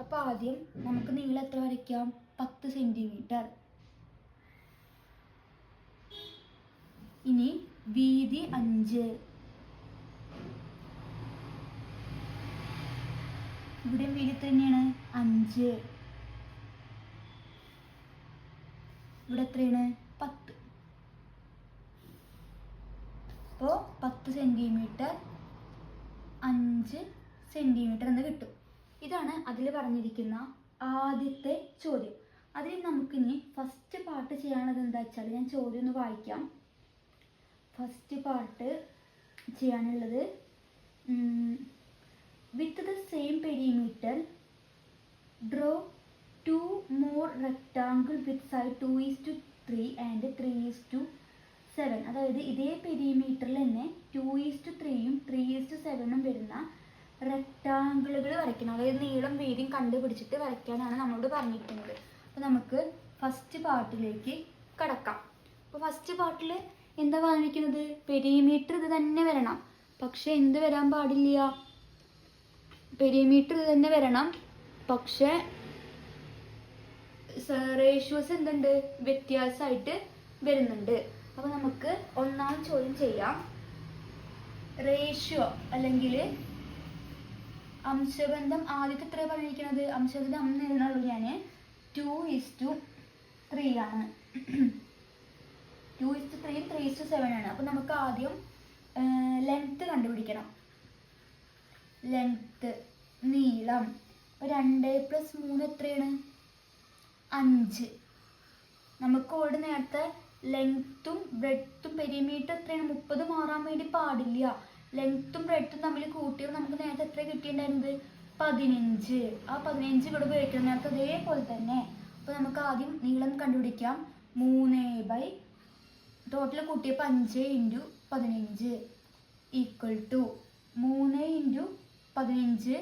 അപ്പോൾ ആദ്യം നമുക്ക് നീളം എത്ര വരയ്ക്കാം 10 സെൻറ്റിമീറ്റർ. ഇനി വീതി 5, ഇവിടെ വീതി തന്നെയാണ് 5, ഇവിടെ എത്രയാണ് 10. അപ്പോൾ 10 സെൻറ്റിമീറ്റർ 5 സെൻറ്റിമീറ്റർ എന്ന് കിട്ടും. ഇതാണ് അതിൽ പറഞ്ഞിരിക്കുന്ന ആദ്യത്തെ ചോദ്യം. അതിൽ നമുക്കിനി ഫസ്റ്റ് പാർട്ട് ചെയ്യാനുള്ളത് എന്താ വെച്ചാൽ ഞാൻ ചോദ്യം ഒന്ന് വായിക്കാം. ഫസ്റ്റ് പാർട്ട് ചെയ്യാനുള്ളത് with the same perimeter draw 2 more rectangle with side 2:3 and 3:7. അതായത് ഇതേ പെരിമീറ്ററിൽ തന്നെ 2:3ഉം 3:7ഉം വരുന്ന റെക്റ്റാങ്കിളുകൾ വരയ്ക്കണം. അതായത് നീളം വീതിയും കണ്ടുപിടിച്ചിട്ട് വരയ്ക്കാനാണ് നമ്മളോട് പറഞ്ഞിരിക്കുന്നത്. അപ്പോൾ നമുക്ക് ഫസ്റ്റ് പാർട്ടിലേക്ക് കടക്കാം. അപ്പോൾ ഫസ്റ്റ് പാർട്ടിൽ എന്താ പറഞ്ഞിരിക്കുന്നത്? പെരിമീറ്റർ ഇത് തന്നെ വരണം. പക്ഷെ എന്ത് വരാൻ പാടില്ല? പെരിമീറ്റർ ഇത് തന്നെ വരണം, പക്ഷെ റേഷ്യോസ് എന്തുണ്ട്? വ്യത്യാസമായിട്ട് വരുന്നുണ്ട്. അപ്പോൾ നമുക്ക് ഒന്നാം ചോദ്യം ചെയ്യാം. റേഷ്യോ അല്ലെങ്കിൽ അംശബന്ധം ആദ്യത്തെ എത്ര പറഞ്ഞിരിക്കുന്നത്? അംശബന്ധം അന്ന് എഴുതാനുള്ളൂ ഞാൻ 2:3 ആണ്. 2:3 3:7 ആണ്. അപ്പോൾ നമുക്ക് ആദ്യം ലെങ്ത് കണ്ടുപിടിക്കണം. ലെങ്ത് നീളം 2 + 3 എത്രയാണ്? 5. നമുക്ക് ഓൾറെഡി നേരത്തെ ലെങ്ത്തും ബ്രെഡ്ത്തും പെരിമീറ്റർ എത്രയാണ്? 30 മാറാൻ വേണ്ടി പാടില്ല. ലെങ്ത്തും ബ്രെഡ്ത്തും തമ്മിൽ കൂട്ടിയപ്പോൾ നമുക്ക് നേരത്തെ എത്ര കിട്ടിയിട്ടുണ്ടായിരുന്നത്? 15. ആ 15 ഇവിടെ ഉപയോഗിക്കണം നേരത്തെ അതേപോലെ തന്നെ. അപ്പോൾ നമുക്ക് ആദ്യം നീളം കണ്ടുപിടിക്കാം. 3 ടോട്ടൽ കൂട്ടിയപ്പോൾ 5 × 15 = 3 × 15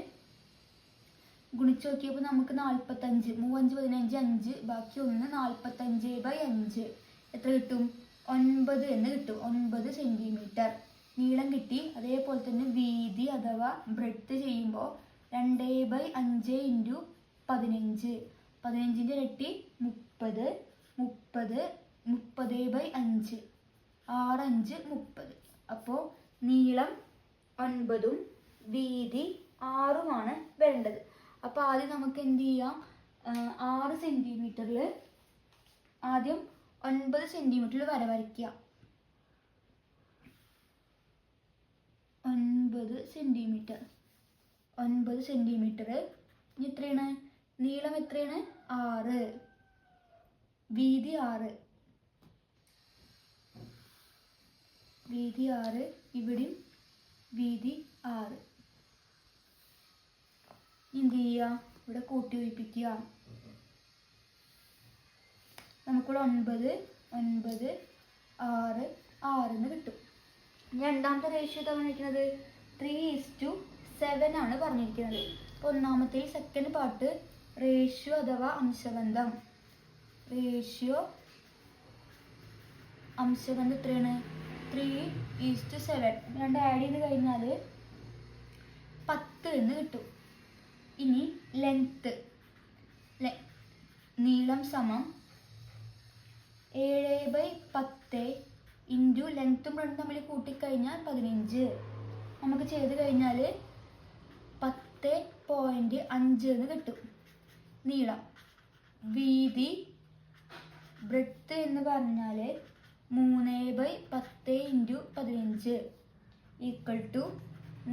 ഗുണിച്ച് നോക്കിയപ്പോൾ നമുക്ക് 45. 3 5 15 5 ബാക്കി 1 45/5 എത്ര കിട്ടും? 9 എന്ന് കിട്ടും. 9 സെൻറ്റിമീറ്റർ നീളം കിട്ടി. അതേപോലെ തന്നെ വീതി അഥവാ ബ്രെഡ്ത്ത് ചെയ്യുമ്പോൾ 2/5 × 15 15ൻ്റെ ഇരട്ടി 30 30 30/5 6 5 30. അപ്പോൾ നീളം 9ഉം വീതി 6ഉമാണ് വരേണ്ടത്. അപ്പോൾ ആദ്യം നമുക്ക് എന്ത് ചെയ്യാം? 6 സെൻറ്റിമീറ്ററിൽ ആദ്യം 9 സെൻറ്റിമീറ്ററിൽ വര വരയ്ക്കുക. 9 സെൻറ്റിമീറ്റർ 9 സെൻറ്റിമീറ്റർ. ഇനി എത്രയാണ്? നീളം എത്രയാണ്? 6, വീതി 6, വീതി 6, ഇവിടെയും വീതി 6. എന്ത് ചെയ്യുക? ഇവിടെ കൂട്ടി യോജിപ്പിക്കുക. നമുക്കിവിടെ 9 9 6 6 എന്ന് കിട്ടും. രണ്ടാമത്തെ റേഷ്യോ ഏതാ പറഞ്ഞിരിക്കുന്നത്? 3:7 ആണ് പറഞ്ഞിരിക്കുന്നത്. അപ്പോൾ ഒന്നാമത്തെ സെക്കൻഡ് പാർട്ട് റേഷ്യോ അഥവാ അംശബന്ധം. റേഷ്യോ അംശബന്ധം എത്രയാണ്? 3:7. രണ്ട് ആഡ് ചെയ്ത് കഴിഞ്ഞാൽ 10 എന്ന് കിട്ടും. ഇനി ലെങ്ത്ത് നീളം സമം 7/10 ഇൻറ്റു ലെങ്ത്തും ബ്രെഡ്ത്തും തമ്മിൽ കൂട്ടിക്കഴിഞ്ഞാൽ 15. നമുക്ക് ചെയ്ത് കഴിഞ്ഞാൽ 10.5 എന്ന് കിട്ടും നീളം. വീതി ബ്രെഡ്ത്ത് എന്ന് പറഞ്ഞാൽ 3/10 × 15 =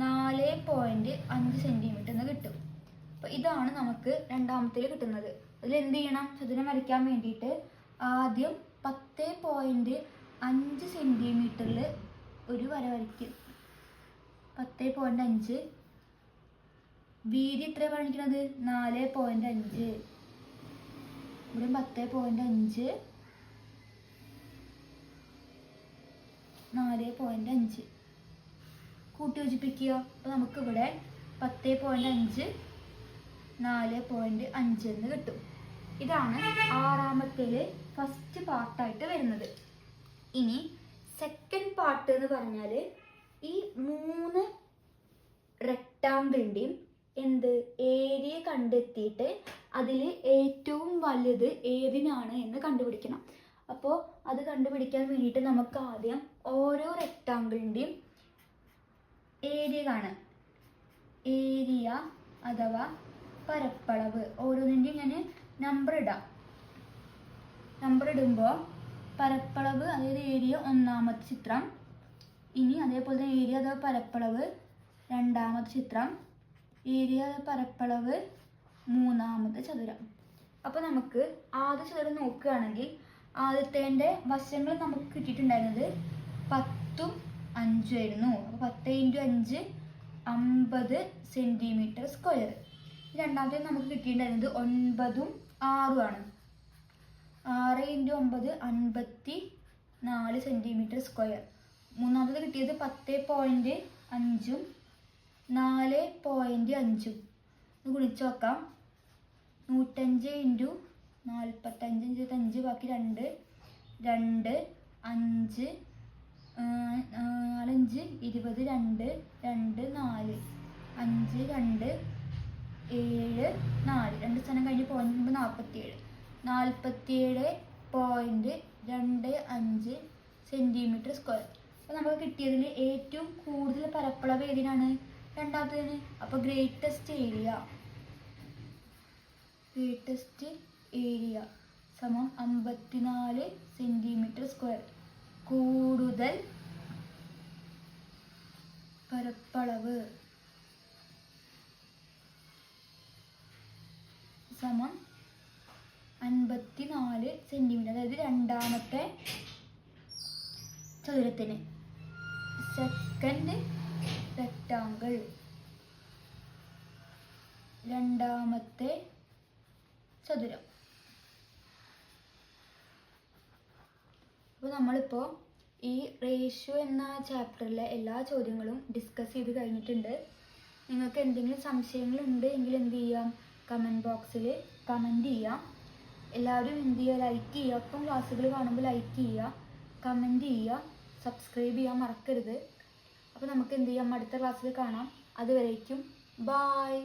4.5 സെൻറ്റിമീറ്റർ എന്ന് കിട്ടും. അപ്പോൾ ഇതാണ് നമുക്ക് രണ്ടാമത്തേൽ കിട്ടുന്നത്. അതിൽ എന്ത് ചെയ്യണം? ചതുരം വരയ്ക്കാൻ വേണ്ടിയിട്ട് ആദ്യം 10.5 സെൻറ്റിമീറ്ററിൽ ഒരു വര വരയ്ക്കും. 10.5. വീതി എത്ര കാണിക്കുന്നത്? 4.5. ഇവിടെ 10.5 4.5 കൂട്ടി യോജിപ്പിക്കുക. അപ്പോൾ നമുക്കിവിടെ 10.5 4.5 എന്ന് കിട്ടും. ഇതാണ് ആറാമത്തേൽ ഫസ്റ്റ് പാർട്ടായിട്ട് വരുന്നത്. ഇനി സെക്കൻഡ് പാർട്ട് എന്ന് പറഞ്ഞാൽ ഈ 3 റെക്റ്റാങ്കിളിൻ്റെയും ഏരിയ കണ്ടെത്തിയിട്ട് അതിൽ ഏറ്റവും വലുത് ഏതിനാണ് എന്ന് കണ്ടുപിടിക്കണം. അപ്പോൾ അത് കണ്ടുപിടിക്കാൻ വേണ്ടിയിട്ട് നമുക്ക് ആദ്യം ഓരോ റെക്റ്റാങ്കിളിൻ്റെയും ഏരിയ കാണാം. ഏരിയ അഥവാ പരപ്പളവ് ഓരോന്നിൻ്റെയും ഞാൻ നമ്പർ ഇടാം. നമ്പർ ഇടുമ്പോൾ പരപ്പളവ് അതായത് ഏരിയ ഒന്നാമത്തെ ചിത്രം. ഇനി അതേപോലെ തന്നെ ഏരിയ അഥവാ പരപ്പളവ് രണ്ടാമത്തെ ചിത്രം. ഏരിയ പരപ്പളവ് മൂന്നാമത്തെ ചതുരം. അപ്പോൾ നമുക്ക് ആദ്യ ചതുരം നോക്കുകയാണെങ്കിൽ ആദ്യത്തേൻ്റെ വശങ്ങൾ നമുക്ക് കിട്ടിയിട്ടുണ്ടായിരുന്നത് 10ഉം 5ഉം ആയിരുന്നു. അപ്പോൾ 10 × 5 50 സെൻറ്റിമീറ്റർ സ്ക്വയർ. രണ്ടാമത്തെ നമുക്ക് കിട്ടിയിട്ടുണ്ടായിരുന്നത് 9ഉം 6ഉം ആണ്. 6 × 9 54 സെൻറ്റിമീറ്റർ സ്ക്വയർ. മൂന്നാമത് കിട്ടിയത് 10.5ഉം 4.5ഉം. ഗുണിച്ച് നോക്കാം. 105 × 45 5 ബാക്കി 2 2 5 4 5 20 2 2 4 5 2 7 4 2 സ്ഥലം കഴിഞ്ഞ് പോയിന്റ് 47.25 സെൻറ്റിമീറ്റർ സ്ക്വയർ. അപ്പോൾ നമുക്ക് കിട്ടിയതിൽ ഏറ്റവും കൂടുതൽ പരപ്പളവ് ഏതിനാണ്? രണ്ടാമത്തേതിന്. അപ്പോൾ ഗ്രേറ്റസ്റ്റ് ഏരിയ സമം 54 സെൻറ്റിമീറ്റർ സ്ക്വയർ. കൂടുതൽ പരപ്പളവ് സമം 54 സെൻറ്റിമീറ്റർ. അതായത് രണ്ടാമത്തെ ചതുരത്തിന്. സെക്കൻഡ് റെക്റ്റാങ്കിൾ, രണ്ടാമത്തെ ചതുരം. അപ്പോൾ നമ്മളിപ്പോൾ ഈ റേഷ്യോ എന്ന ചാപ്റ്ററിലെ എല്ലാ ചോദ്യങ്ങളും ഡിസ്കസ് ചെയ്ത് കഴിഞ്ഞിട്ടുണ്ട്. നിങ്ങൾക്ക് എന്തെങ്കിലും സംശയങ്ങളുണ്ട് എങ്കിൽ എന്ത് ചെയ്യാം? കമൻറ്റ് ബോക്സിൽ കമൻറ്റ് ചെയ്യാം. എല്ലാവരും എന്ത് ചെയ്യുക? ലൈക്ക് ചെയ്യുക. അപ്പം ക്ലാസ്സുകൾ കാണുമ്പോൾ ലൈക്ക് ചെയ്യുക, കമൻറ്റ് ചെയ്യുക, സബ്സ്ക്രൈബ് ചെയ്യാൻ മറക്കരുത്. അപ്പോൾ നമുക്ക് എന്ത് ചെയ്യാം? അടുത്ത ക്ലാസ്സിൽ കാണാം. അതുവരേക്കും ബായ്.